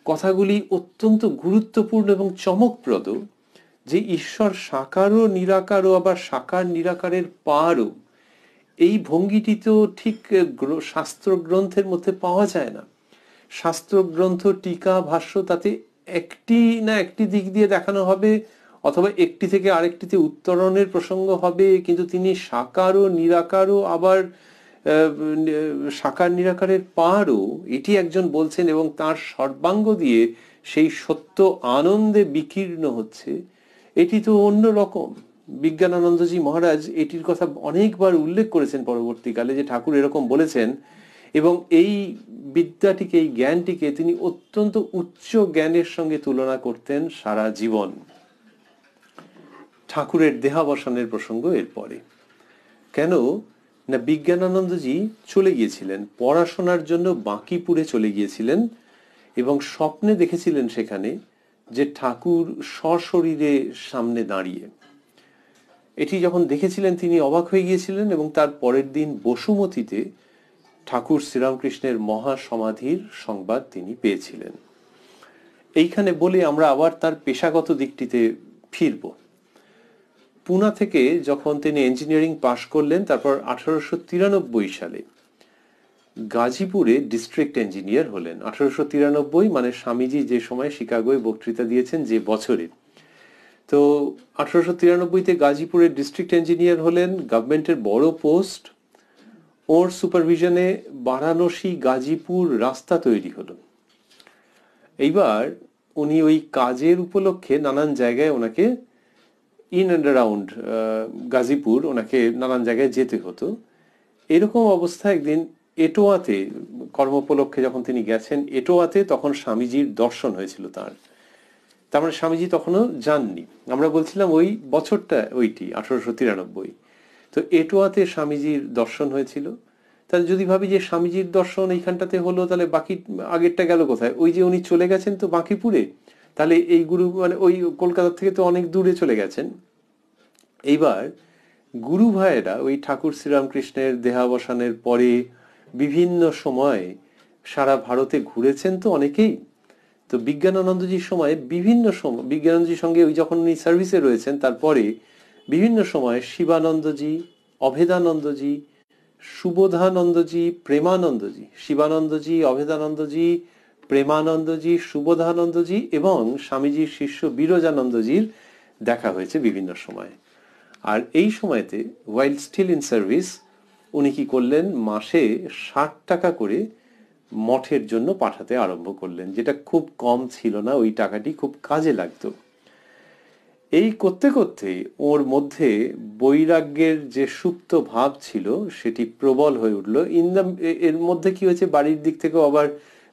কথাগুলি অত্যন্ত গুরুত্বপূর্ণ এবং চমকপ্রদ। যে ঈশ্বর সাকারও নিরাকারও, আবার সাকার নিরাকারের পারও, এই ভঙ্গিটি তো ঠিক শাস্ত্র গ্রন্থের মধ্যে পাওয়া যায় না। শাস্ত্র গ্রন্থ, টিকা, ভাষ্য, তাতে একটি না একটি দিক দিয়ে দেখানো হবে, অথবা একটি থেকে আরেকটিতে উত্তরণের প্রসঙ্গ হবে, কিন্তু তিনি সাকারও নিরাকারও, আবার সাকার নিরাকারের পারও, এটি একজন বলছেন, এবং তার সর্বাঙ্গ দিয়ে সেই সত্য আনন্দে বিকীর্ণ হচ্ছে। এটি তো অন্য রকম। বিজ্ঞানানন্দজি মহারাজ এটির কথা অনেকবার উল্লেখ করেছেন পরবর্তীকালে, যে ঠাকুর এরকম বলেছেন, এবং এই বিদ্যাটিকে, এই জ্ঞানটিকে তিনি অত্যন্ত উচ্চ জ্ঞানের সঙ্গে তুলনা করতেন সারা জীবন। ঠাকুরের দেহাবসানের প্রসঙ্গ এরপরে। কেন না, বিজ্ঞানানন্দজি চলে গিয়েছিলেন পড়াশোনার জন্য, বাঁকিপুরে চলে গিয়েছিলেন, এবং স্বপ্নে দেখেছিলেন সেখানে যে ঠাকুর সশরীরে সামনে দাঁড়িয়ে। এটি যখন দেখেছিলেন তিনি অবাক হয়ে গিয়েছিলেন এবং তার পরের দিন বসুমতীতে ঠাকুর শ্রীরামকৃষ্ণের মহাসমাধির সংবাদ তিনি পেয়েছিলেন। এইখানে বলে আমরা আবার তার পেশাগত দিকটিতে ফিরব। পুনা থেকে যখন তিনি ইঞ্জিনিয়ারিং পাশ করলেন, তারপর 1893 সালে গাজীপুরে ডিস্ট্রিক্ট ইঞ্জিনিয়ার হলেন। 1893 মানে স্বামীজি যে সময় শিকাগোয় বক্তৃতা দিয়েছেন যে বছরে। তো 1893-তে গাজীপুরে ডিস্ট্রিক্ট ইঞ্জিনিয়ার হলেন, গভর্নমেন্টের বড় পোস্ট। ওর সুপারভিশনে বারাণসী গাজীপুর রাস্তা তৈরি হলো। এইবার উনি ওই কাজের উপলক্ষে নানান জায়গায় ওনাকে ইন অ্যান্ড অ্যারাউন্ড গাজীপুর ওনাকে নানান জায়গায় যেতে হতো। এরকম অবস্থা একদিন এটোয়াতে কর্মোপলক্ষে যখন তিনি গেছেন এটোয়াতে, তখন স্বামীজির দর্শন হয়েছিল তার মানে স্বামীজি তখনও যাননি। আমরা বলছিলাম ওই বছরটা ওইটি 1893। তো এটোয়াতে স্বামীজির দর্শন হয়েছিল। তাহলে যদি ভাবি যে স্বামীজির দর্শন এইখানটাতে হলো, তাহলে বাকি আগেরটা গেল কোথায়? ওই যে উনি চলে গেছেন তো বাঁকিপুরে, তাহলে এই গুরু মানে ওই কলকাতা থেকে তো অনেক দূরে চলে গেছেন। এইবার গুরু ভাইয়েরা ওই ঠাকুর শ্রীরামকৃষ্ণের দেহাবসানের পরে বিভিন্ন সময় সারা ভারতে ঘুরেছেন তো অনেকেই। তো বিজ্ঞানানন্দজির সময় বিভিন্ন সময় বিজ্ঞানানন্দজির সঙ্গে ওই যখন উনি সার্ভিসে রয়েছেন তারপরে বিভিন্ন সময় শিবানন্দজি, অভেদানন্দজি, সুবোধানন্দজি, প্রেমানন্দজি, শিবানন্দজি, অভেদানন্দজি, প্রেমানন্দজি, সুবোধানন্দজি এবং স্বামীজির শিষ্য বিরজানন্দজির দেখা হয়েছে বিভিন্ন সময়। আর এই সময়তে ওয়াইল স্টিল ইন সার্ভিস উনি কি করলেন, মাসে 60 টাকা করে মঠের জন্য পাঠাতে আরম্ভ করলেন, যেটা খুব কম ছিল না, ওই টাকাটি খুব কাজে লাগতো। এই করতে করতে ওর মধ্যে বৈরাগ্যের যে সুপ্ত ভাব ছিল সেটি প্রবল হয়ে উঠল। এর মধ্যে কি হয়েছে, বাড়ির দিক থেকেও আবার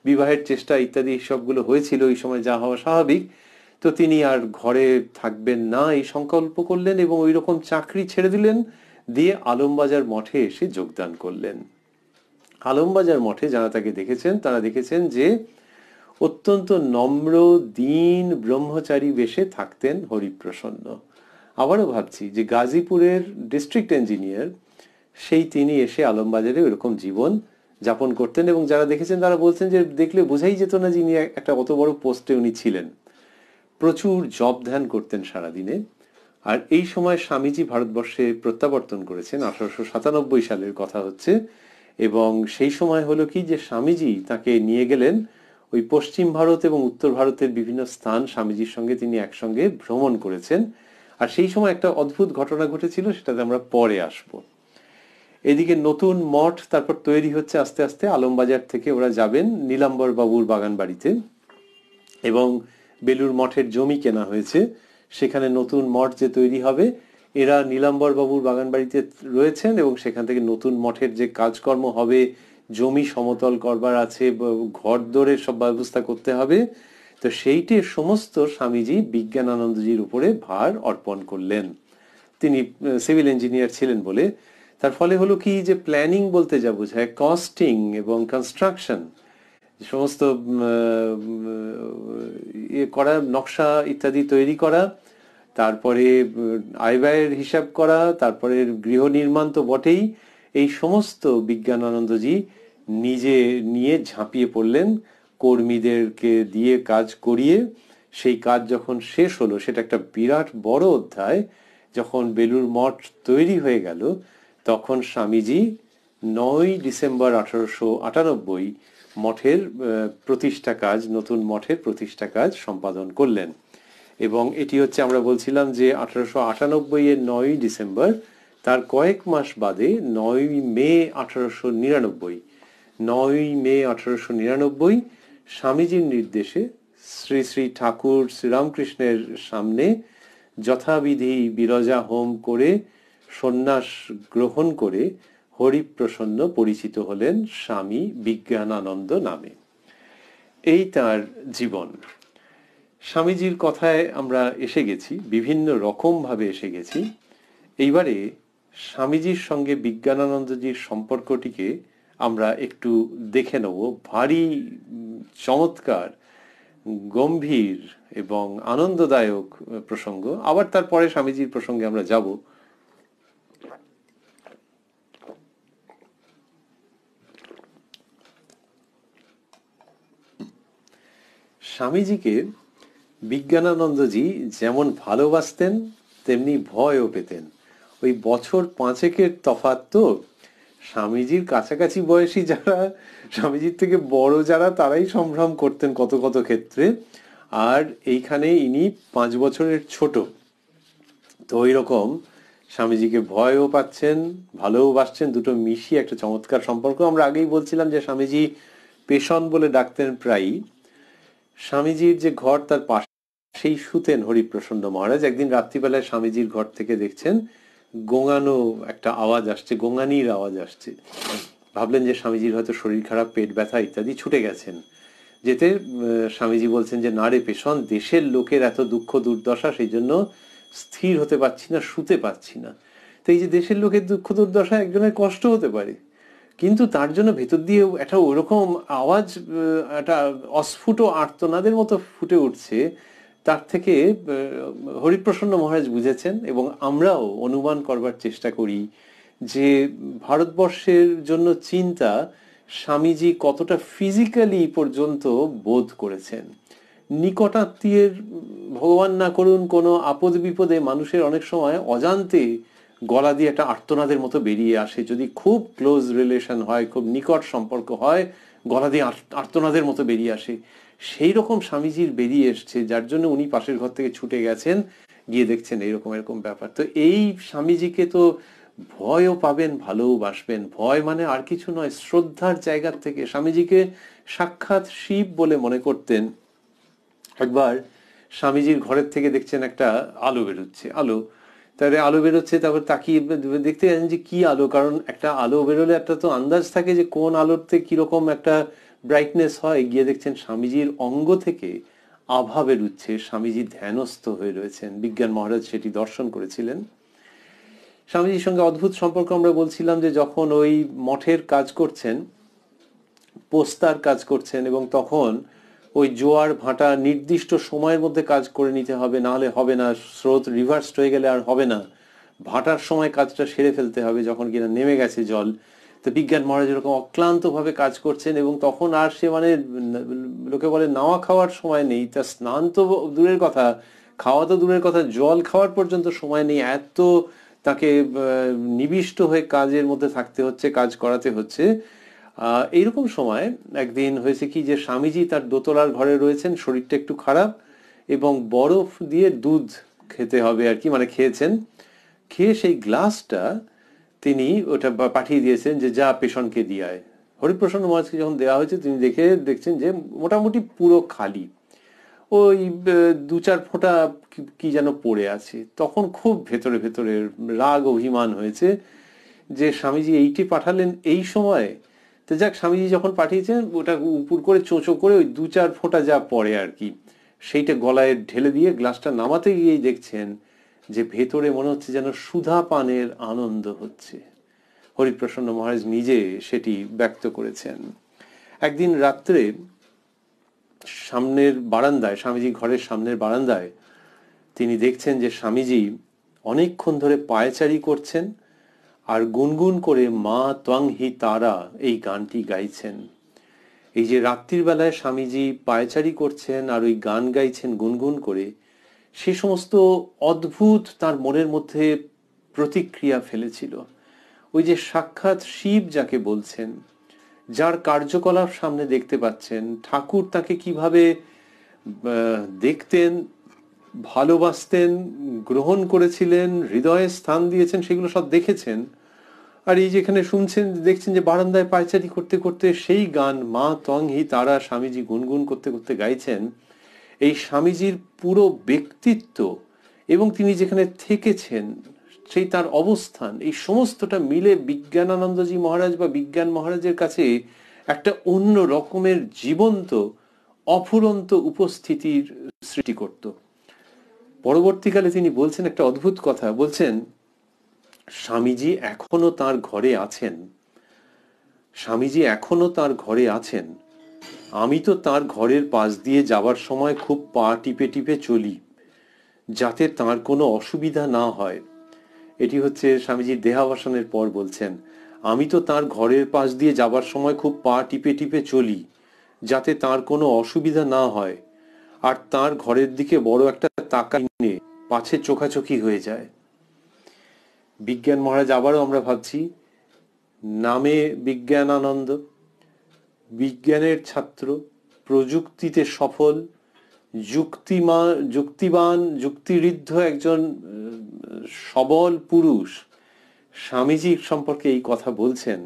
বিবাহের চেষ্টা ইত্যাদি সবগুলো হয়েছিল ওই সময়, যা হওয়া স্বাভাবিক। তো তিনি আর ঘরে থাকবেন না এই সংকল্প করলেন এবং ওই রকম চাকরি ছেড়ে দিলেন, দিয়ে আলমবাজার মঠে এসে যোগদান করলেন। আলমবাজার মঠে যারা তাকে দেখেছেন তারা দেখেছেন যে অত্যন্ত নম্র দীন ব্রহ্মচারী বেশে থাকতেন হরিপ্রসন্ন। আবারও ভাবছি যে গাজীপুরের ডিস্ট্রিক্ট ইঞ্জিনিয়ার সেই তিনি এসে আলমবাজারে ওইরকম জীবন যাপন করতেন এবং যারা দেখেছেন তারা বলছেন যে দেখলে বোঝাই যেত না যিনি একটা অত বড় পোস্টে উনি ছিলেন। প্রচুর জপ ধ্যান করতেন সারাদিনে। আর এই সময় স্বামীজি ভারতবর্ষে প্রত্যাবর্তন করেছেন, 1897 সালের কথা হচ্ছে। এবং সেই সময় হলো কি যে স্বামীজি তাকে নিয়ে গেলেন ওই পশ্চিম ভারত এবং উত্তর ভারতের বিভিন্ন স্থান স্বামীজির সঙ্গে তিনি একসঙ্গে ভ্রমণ করেছেন। আর সেই সময় একটা অদ্ভুত ঘটনা ঘটেছিল, সেটাতে আমরা পরে আসব। এদিকে নতুন মঠ তারপর তৈরি হচ্ছে আস্তে আস্তে। আলমবাজার থেকে ওরা যাবেন নীলাম্বর বাবুর বাগান বাড়িতে এবং বেলুর মঠের জমি কেনা হয়েছে, সেখানে নতুন মঠ যে তৈরি হবে এরা নীলাম্বর বাবুর বাগান বাড়িতে রয়েছেন এবং সেখান থেকে নতুন মঠের যে কাজকর্ম হবে, জমি সমতল করবার আছে, ঘর দোরের সব ব্যবস্থা করতে হবে, তো সেইটি সমস্ত স্বামীজি বিজ্ঞানানন্দজির উপরে ভার অর্পণ করলেন। তিনি সিভিল ইঞ্জিনিয়ার ছিলেন বলে। তার ফলে হলো কি যে প্ল্যানিং বলতে যা বোঝায়, কস্টিং এবং কনস্ট্রাকশন সমস্ত ইয়ে করা, নকশা ইত্যাদি তৈরি করা, তারপরে আয় ব্যয়ের হিসাব করা, তারপরে গৃহ নির্মাণ তো বটেই, এই সমস্ত বিজ্ঞানানন্দজি নিজে নিয়ে ঝাঁপিয়ে পড়লেন, কর্মীদেরকে দিয়ে কাজ করিয়ে। সেই কাজ যখন শেষ হলো, সেটা একটা বিরাট বড় অধ্যায়। যখন বেলুর মঠ তৈরি হয়ে গেল তখন স্বামীজি 9 ডিসেম্বর 1898 মঠের প্রতিষ্ঠা কাজ, নতুন মঠের প্রতিষ্ঠা কাজ সম্পাদন করলেন। এবং এটি হচ্ছে আমরা বলছিলাম যে 1898-এর 9 ডিসেম্বর, তার কয়েক মাস বাদে 9 মে 1899, 9 মে 1899 স্বামীজির নির্দেশে শ্রী শ্রী ঠাকুর শ্রীরামকৃষ্ণের সামনে যথাবিধি বিরজা হোম করে সন্ন্যাস গ্রহণ করে হরিপ্রসন্ন পরিচিত হলেন স্বামী বিজ্ঞানানন্দ নামে। এই তার জীবন। স্বামীজির কথায় আমরা এসে গেছি, বিভিন্ন রকম ভাবে এসে গেছি। এইবারে স্বামীজির সঙ্গে বিজ্ঞানানন্দজির সম্পর্কটিকে আমরা একটু দেখে নেব। ভারী চমৎকার, গম্ভীর এবং আনন্দদায়ক প্রসঙ্গ। আবার তারপরে স্বামীজির প্রসঙ্গে আমরা যাব, স্বামীজিকে বিজ্ঞানানন্দজি যেমন ভালোবাসতেন তেমনি ভয়ও পেতেন। ওই বছর 5 তফাৎ তো। স্বামীজির কাছাকাছি বয়সী যারা, স্বামীজির থেকে বড় যারা, তারাই সম্ভ্রম করতেন কত কত ক্ষেত্রে, আর এইখানে ইনি 5 বছরের ছোট। তো ওই রকম স্বামীজিকে ভয়ও পাচ্ছেন, ভালোবাসছেন, দুটো মিশিয়ে একটা চমৎকার সম্পর্ক। আমরা আগেই বলছিলাম যে স্বামীজি পেশন বলে ডাকতেন প্রায়ই। স্বামীজির যে ঘর তার পাশেই শুতেন হরিপ্রসন্ন মহারাজ। একদিন রাত্রিবেলায় স্বামীজির ঘর থেকে দেখছেন গোঙানো একটা আওয়াজ আসছে, গোঙানির আওয়াজ আসছে। ভাবলেন যে স্বামীজির হয়তো শরীর খারাপ, পেট ব্যথা ইত্যাদি, ছুটে গেছেন। যেতে স্বামীজি বলছেন যে না রে পেশন, দেশের লোকের এত দুঃখ দুর্দশা, সেই জন্য স্থির হতে পারছি না, শুতে পারছি না। তো এই যে দেশের লোকের দুঃখ দুর্দশা একজনের কষ্ট হতে পারে, কিন্তু তার জন্য ভেতর দিয়ে একটা ওরকম আওয়াজ, একটা অস্ফুট আর্তনাদের মতো ফুটে উঠছে, তার থেকে হরিপ্রসন্ন মহারাজ বুঝেছেন। এবং আমরাও অনুমান করবার চেষ্টা করি যে ভারতবর্ষের জন্য চিন্তা স্বামীজি কতটা ফিজিক্যালি পর্যন্ত বোধ করেছেন। নিকটাত্মীয়ের, ভগবান না করুন, কোনো আপদ বিপদে মানুষের অনেক সময় অজান্তে গলা দিয়ে একটা আর্তনাদের মতো বেরিয়ে আসে। যদি খুব ক্লোজ রিলেশন হয়, খুব নিকট সম্পর্ক হয়, গলা দিয়ে আর্তনাদের মতো বেরিয়ে আসে। সেই রকম স্বামীজির বেরিয়ে এসছে, যার জন্য উনি পাশের ঘর থেকে ছুটে গেছেন, গিয়ে দেখছেন এরকম এরকম ব্যাপার। তো এই স্বামীজিকে তো ভয়ও পাবেন, ভালোবাসবেন। ভয় মানে আর কিছু নয়, শ্রদ্ধার জায়গা থেকে স্বামীজিকে সাক্ষাৎ শিব বলে মনে করতেন। একবার স্বামীজির ঘরের থেকে দেখছেন একটা আলো বেরোচ্ছে, তারপরে আলো বেরোচ্ছে, তারপর তাকিয়ে দেখতে গেছেন যে কি আলো, কারণ একটা আলো বেরোলে একটা তো আন্দাজ থাকে যে কোন আলোতে কিরকম একটা ব্রাইটনেস হয়। গিয়ে দেখছেন স্বামীজির অঙ্গ থেকে আভা বেরোচ্ছে, স্বামীজি ধ্যানস্থ হয়ে রয়েছেন। বিজ্ঞান মহারাজ সেটি দর্শন করেছিলেন। স্বামীজির সঙ্গে অদ্ভুত সম্পর্ক। আমরা বলছিলাম যে যখন ওই মঠের কাজ করছেন, পোস্তার কাজ করছেন, এবং তখন ওই জোয়ার ভাটা নির্দিষ্ট সময়ের মধ্যে কাজ করে নিতে হবে, না হলে হবে না, স্রোত রিভার্সড হয়ে গেলে আর হবে না, ভাটার সময় কাজটা সেরে ফেলতে হবে যখন কিনা নেমে গেছে জল। তো বিজ্ঞান মহারাজ এরকম অক্লান্ত ভাবে কাজ করছেন, এবং তখন আর সে মানে লোকে বলে নাওয়া খাওয়ার সময় নেই, তা স্নান তো দূরের কথা, খাওয়া তো দূরের কথা, জল খাওয়ার পর্যন্ত সময় নেই। এত তাকে নিবিষ্ট হয়ে কাজের মধ্যে থাকতে হচ্ছে, কাজ করাতে হচ্ছে। এইরকম সময় একদিন হয়েছে কি, যে স্বামীজি তার দোতলার ঘরে রয়েছেন, শরীরটা একটু খারাপ, এবং বরফ দিয়ে দুধ খেতে হবে আর কি, মানে খেয়েছেন। খেয়ে সেই গ্লাসটা তিনি ওটা পাঠিয়ে দিয়েছেন যে যা পেশনকে দিয়ে আয়। হরিপ্রসন্ন মহারাজকে যখন দেওয়া হয়েছে, তিনি দেখছেন যে মোটামুটি পুরো খালি, ওই 2-4 ফোঁটা কি যেন পড়ে আছে। তখন খুব ভেতরে ভেতরে রাগ অভিমান হয়েছে যে স্বামীজি এইটি পাঠালেন এই সময়। তো যাক, স্বামীজি যখন পাঠিয়েছেন, ওটা উপর করে চোঁচো করে ওই 2-4 ফোঁটা যা পড়ে আর কি, সেইটা গলায় ঢেলে দিয়ে গ্লাসটা নামাতে গিয়েই দেখছেন যে ভেতরে মনে হচ্ছে যেন সুধা পানের আনন্দ হচ্ছে। হরিপ্রসন্ন মহারাজ নিজে সেটি ব্যক্ত করেছেন। একদিন রাত্রে সামনের বারান্দায়, স্বামীজি ঘরের সামনের বারান্দায় তিনি দেখছেন যে স্বামীজি অনেকক্ষণ ধরে পায়চারি করছেন আর গুনগুন করে মা ত্বং হি তারা এই গানটি গাইছেন। এই যে রাত্রির বেলায় স্বামীজি পায়চারি করছেন আর ওই গান গাইছেন গুনগুন করে, সে সমস্ত অদ্ভুত তার মনের মধ্যে প্রতিক্রিয়া ফেলেছিল। ওই যে সাক্ষাৎ শিব যাকে বলছেন, যার কার্যকলাপ সামনে দেখতে পাচ্ছেন, ঠাকুর তাকে কিভাবে দেখতেন, ভালোবাসতেন, গ্রহণ করেছিলেন, হৃদয়ে স্থান দিয়েছেন, সেগুলো সব দেখেছেন। আর এই যেখানে শুনছেন, দেখছেন যে বারান্দায় পায়চারি করতে করতে সেই গান মা ত্বং হি তারা স্বামীজি গুনগুন করতে করতে গাইছেন। এই স্বামীজির পুরো ব্যক্তিত্ব এবং তিনি যেখানে থেকেছেন, সেই তার অবস্থান, এই সমস্তটা মিলে বিজ্ঞানানন্দজি মহারাজ বা বিজ্ঞান মহারাজের কাছে একটা অন্য রকমের জীবন্ত অফুরন্ত উপস্থিতির সৃষ্টি করত। পরবর্তীকালে তিনি বলছেন একটা অদ্ভুত কথা, বলছেন স্বামীজি এখনো তার ঘরে আছেন, স্বামীজি এখনো তার ঘরে আছেন। আমি তো তার ঘরের পাশ দিয়ে যাবার সময় খুব পা টিপে টিপে চলি, যাতে তার কোনো অসুবিধা না হয়। এটি হচ্ছে স্বামীজির দেহাবসানের পর বলছেন, আমি তো তার ঘরের পাশ দিয়ে যাবার সময় খুব পা টিপে টিপে চলি, যাতে তার কোনো অসুবিধা না হয়। আর তার ঘরের দিকে বড় একটা তাকাই নিয়ে পাছে চোখাচোখি হয়ে যায়। বিজ্ঞান মহারাজ আবারও আমরা ভাবছি, নামে বিজ্ঞানানন্দ, বিজ্ঞানের ছাত্র, প্রযুক্তিতে সফল, যুক্তিবান যুক্তিঋদ্ধ একজন সবল পুরুষ স্বামীজির সম্পর্কে এই কথা বলছেন।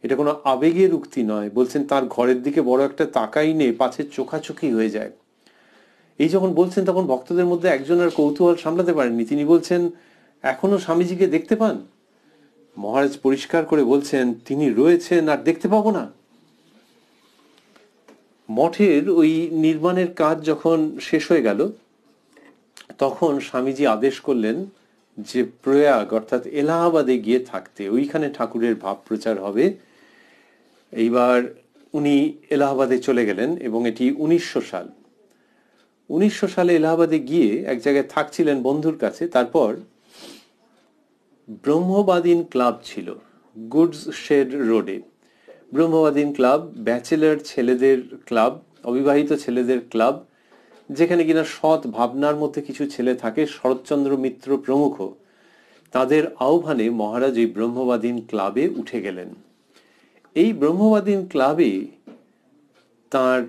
এটা কোনো আবেগের উক্তি নয়, বলছেন তার ঘরের দিকে বড় একটা তাকাই নে পাছে চোখাচোখি হয়ে যায়। এই যখন বলছেন তখন ভক্তদের মধ্যে একজন আর কৌতূহল সামলাতে পারেননি। তিনি বলছেন, এখনো স্বামীজিকে দেখতে পান? মহারাজ পরিষ্কার করে বলছেন, তিনি রয়েছেন আর দেখতে পাবো না? মঠের ওই নির্মাণের কাজ যখন শেষ হয়ে গেল, তখন স্বামীজি আদেশ করলেন যে প্রয়াগ অর্থাৎ এলাহাবাদে গিয়ে থাকতে, ওইখানে ঠাকুরের ভাব প্রচার হবে। এইবার উনি এলাহাবাদে চলে গেলেন এবং এটি 1900 সাল। 1900 সালে এলাহাবাদে গিয়ে এক জায়গায় থাকছিলেন বন্ধুর কাছে। তারপর ব্রহ্মবাদীন ক্লাব ছিল গুডস শেড রোডে। ব্রহ্মবাদীন ক্লাব ব্যাচেলার ছেলেদের ক্লাব, অবিবাহিত ছেলেদের ক্লাব, যেখানে কিনা সৎ ভাবনার মধ্যে কিছু ছেলে থাকে, শরৎচন্দ্র মিত্র প্রমুখ। তাদের আহ্বানে মহারাজ এই ব্রহ্মবাদীন ক্লাবে উঠে গেলেন। এই ব্রহ্মবাদীন ক্লাবে তার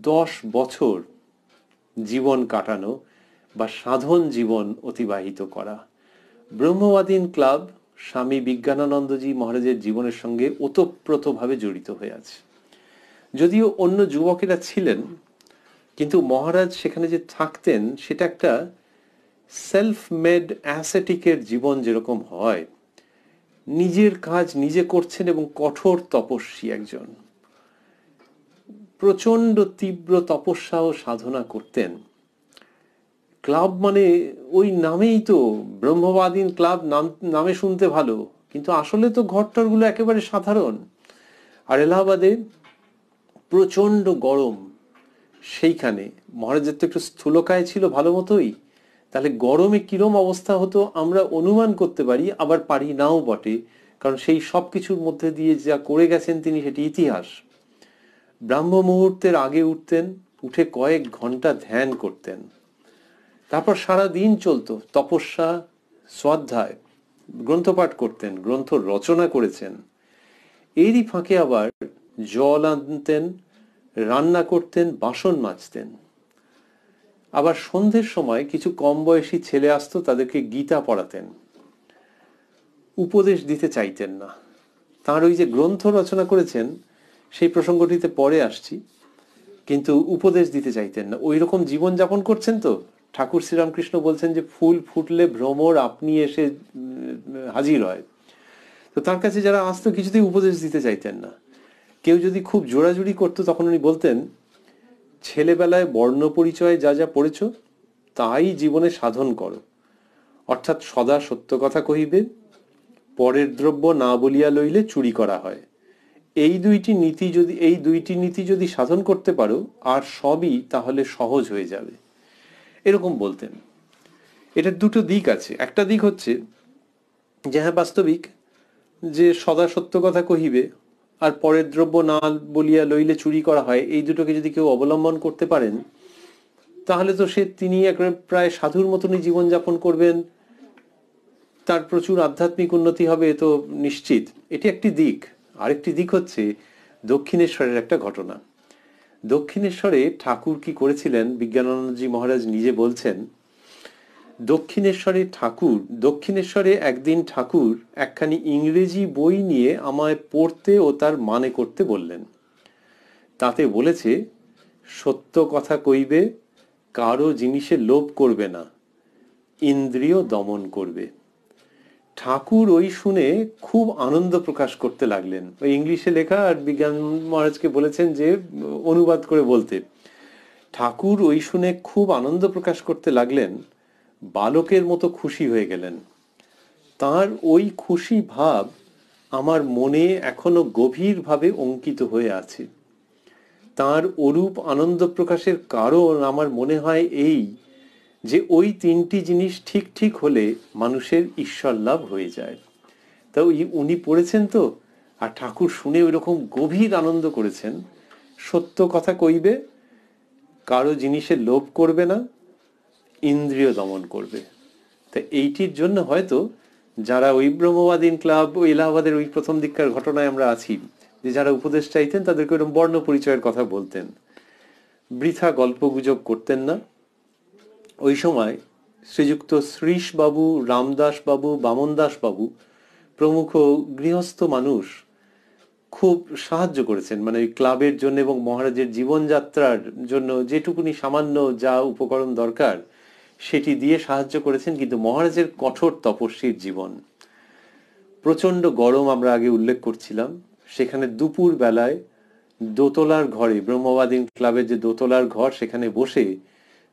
10 বছর জীবন কাটানো বা সাধন জীবন অতিবাহিত করা। ব্রহ্মবাদীন ক্লাব স্বামী বিজ্ঞানানন্দজি মহারাজের জীবনের সঙ্গে ওতপ্রোতভাবে জড়িত হয়ে আছে। যদিও অন্য যুবকেরা ছিলেন, কিন্তু মহারাজ সেখানে যে থাকতেন সেটা একটা সেলফ মেড অ্যাসেটিকের জীবন যেরকম হয়, নিজের কাজ নিজে করছেন এবং কঠোর তপস্বী একজন, প্রচন্ড তীব্র তপস্যা ও সাধনা করতেন। ক্লাব মানে ওই নামেই তো, ব্রহ্মবাদীন ক্লাব নামে শুনতে ভালো, কিন্তু আসলে তো ঘরটরগুলো একেবারে সাধারণ। আর এলাহাবাদে প্রচন্ড গরম, সেইখানে মহারাজের তো একটু স্থূলকায় ছিল ভালো মতোই, তাহলে গরমে কিরম অবস্থা হতো আমরা অনুমান করতে পারি, আবার পারি নাও বটে, কারণ সেই সব কিছুর মধ্যে দিয়ে যা করে গেছেন তিনি সেটি ইতিহাস। ব্রাহ্ম মুহূর্তের আগে উঠতেন, উঠে কয়েক ঘন্টা ধ্যান করতেন, তারপর সারা দিন চলতো তপস্যা, স্বাধ্যায়, গ্রন্থপাঠ করতেন, গ্রন্থ রচনা করেছেন। এরই ফাঁকে আবার জল আনতেন, রান্না করতেন, বাসন মাজতেন। আবার সন্ধ্যের সময় কিছু কম বয়সী ছেলে আসতো, তাদেরকে গীতা পড়াতেন। উপদেশ দিতে চাইতেন না। তার ওই যে গ্রন্থ রচনা করেছেন সেই প্রসঙ্গটিতে পরে আসছি, কিন্তু উপদেশ দিতে চাইতেন না। ওই রকম জীবন যাপন করছেন তো। ঠাকুর শ্রীরামকৃষ্ণ বলছেন যে ফুল ফুটলে ভ্রমর আপনি এসে হাজির হয়। তো তার কাছে যারা আসতো কিছুতেই উপদেশ দিতে চাইতেন না। কেউ যদি খুব জোরাজুরি করতো তখন উনি বলতেন, ছেলেবেলায় বর্ণ পরিচয় যা যা পড়েছ তাই জীবনে সাধন করো, অর্থাৎ সদা সত্য কথা কহিবে, পরের দ্রব্য না বলিয়া লইলে চুরি করা হয়। এই দুইটি নীতি যদি সাধন করতে পারো, আর সবই তাহলে সহজ হয়ে যাবে, এরকম বলতেন। এটার দুটো দিক আছে। একটা দিক হচ্ছে যে হ্যাঁ বাস্তবিক, যে সদা সত্য কথা কহিবে আর পরের দ্রব্য না বলিয়া লইলে চুরি করা হয়, এই দুটোকে যদি কেউ অবলম্বন করতে পারেন তাহলে তো তিনি প্রায় সাধুর মতনই জীবনযাপন করবেন, তার প্রচুর আধ্যাত্মিক উন্নতি হবে, তো নিশ্চিত। এটি একটি দিক। আরেকটি দিক হচ্ছে দক্ষিণেশ্বরের একটা ঘটনা। দক্ষিণেশ্বরে ঠাকুর কি করেছিলেন বিজ্ঞানানন্দজি মহারাজ নিজে বলছেন। দক্ষিণেশ্বরে একদিন ঠাকুর একখানি ইংরেজি বই নিয়ে আমায় পড়তে ও তার মানে করতে বললেন। তাতে বলেছে, সত্য কথা কইবে, কারো জিনিসে লোভ করবে না, ইন্দ্রিয় দমন করবে। ঠাকুর ওই শুনে খুব আনন্দ প্রকাশ করতে লাগলেন। ওই ইংলিশে লেখা, আর বিজ্ঞান মহারাজকে বলেছেন যে অনুবাদ করে বলতে। ঠাকুর ওই শুনে খুব আনন্দ প্রকাশ করতে লাগলেন, বালকের মতো খুশি হয়ে গেলেন। তার ওই খুশি ভাব আমার মনে এখনো গভীরভাবে অঙ্কিত হয়ে আছে। তার ওরূপ আনন্দ প্রকাশের কারণ আমার মনে হয় এই, যে ওই তিনটি জিনিস ঠিক ঠিক হলে মানুষের ঈশ্বর লাভ হয়ে যায়। তা উনি পড়েছেন তো, আর ঠাকুর শুনে ওই রকম গভীর আনন্দ করেছেন। সত্য কথা কইবে, কারো জিনিসের লোভ করবে না, ইন্দ্রিয় দমন করবে। তা এইটির জন্য হয়তো যারা ওই ব্রহ্মবাদীন ক্লাব, ওই এলাহাবাদের ওই প্রথম দিককার ঘটনায় আমরা আছি, যে যারা উপদেশ চাইতেন তাদেরকে ওরকম বর্ণ পরিচয়ের কথা বলতেন, বৃথা গল্পগুজব করতেন না। ওই সময় শ্রীযুক্ত শ্রীশ বাবু, রামদাস বাবু, বামন দাস বাবু প্রমুখ গৃহস্থ মানুষ খুব সাহায্য করেছেন, মানে ওই ক্লাবের জন্য এবং মহারাজের জীবনযাত্রার জন্য যেটুকুনি সামান্য যা উপকরণ দরকার সেটি দিয়ে সাহায্য করেছেন। কিন্তু মহারাজের কঠোর তপস্বীর জীবন, প্রচন্ড গরম, আমরা আগে উল্লেখ করছিলাম, সেখানে দুপুর বেলায় দোতলার ঘরে, ব্রহ্মবাদী ক্লাবের যে দোতলার ঘর, সেখানে বসে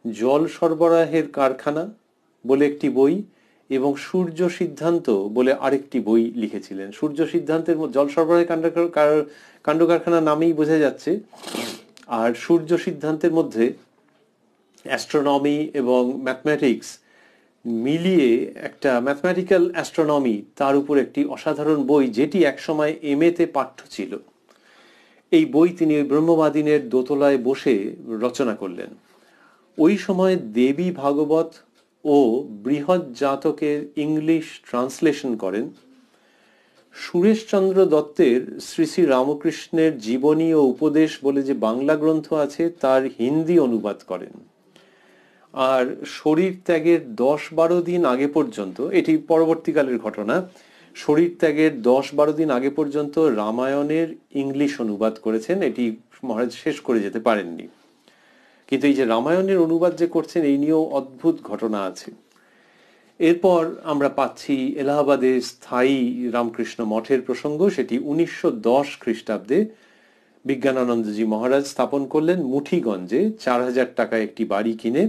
জল সরবরাহের কারখানা বলে একটি বই এবং সূর্য সিদ্ধান্ত বলে আরেকটি বই লিখেছিলেন। সূর্য সিদ্ধান্তের জল সরবরাহের কাণ্ড কারখানা নামেই বোঝা যাচ্ছে, আর সূর্য সিদ্ধান্তের মধ্যে অ্যাস্ট্রোনমি এবং ম্যাথমেটিক্স মিলিয়ে একটা ম্যাথমেটিক্যাল অ্যাস্ট্রোনমি, তার উপর একটি অসাধারণ বই, যেটি একসময় এমএতে পাঠ্য ছিল। এই বই তিনি ওই ব্রহ্মবাদিনের দোতলায় বসে রচনা করলেন। ওই সময় দেবী ভাগবত ও বৃহৎ জাতকের ইংলিশ ট্রান্সলেশন করেন। সুরেশচন্দ্র দত্তের শ্রী শ্রী রামকৃষ্ণের জীবনী ও উপদেশ বলে যে বাংলা গ্রন্থ আছে, তার হিন্দি অনুবাদ করেন। আর শরীর ত্যাগের 10-12 দিন আগে পর্যন্ত, এটি পরবর্তীকালের ঘটনা, শরীর ত্যাগের 10-12 দিন আগে পর্যন্ত রামায়ণের ইংলিশ অনুবাদ করেছেন। এটি মহারাজ শেষ করে যেতে পারেননি। কিন্তু এই যে রামায়ণের অনুবাদ যে করছেন, এই নিয়েও অদ্ভুত ঘটনা আছে। এরপর আমরা পাচ্ছি এলাহাবাদের স্থায়ী রামকৃষ্ণ মঠের প্রসঙ্গ। সেটি 1910 খ্রিস্টাব্দে বিজ্ঞানানন্দজি মহারাজ স্থাপন করলেন মুঠিগঞ্জে 4000 টাকায় একটি বাড়ি কিনে,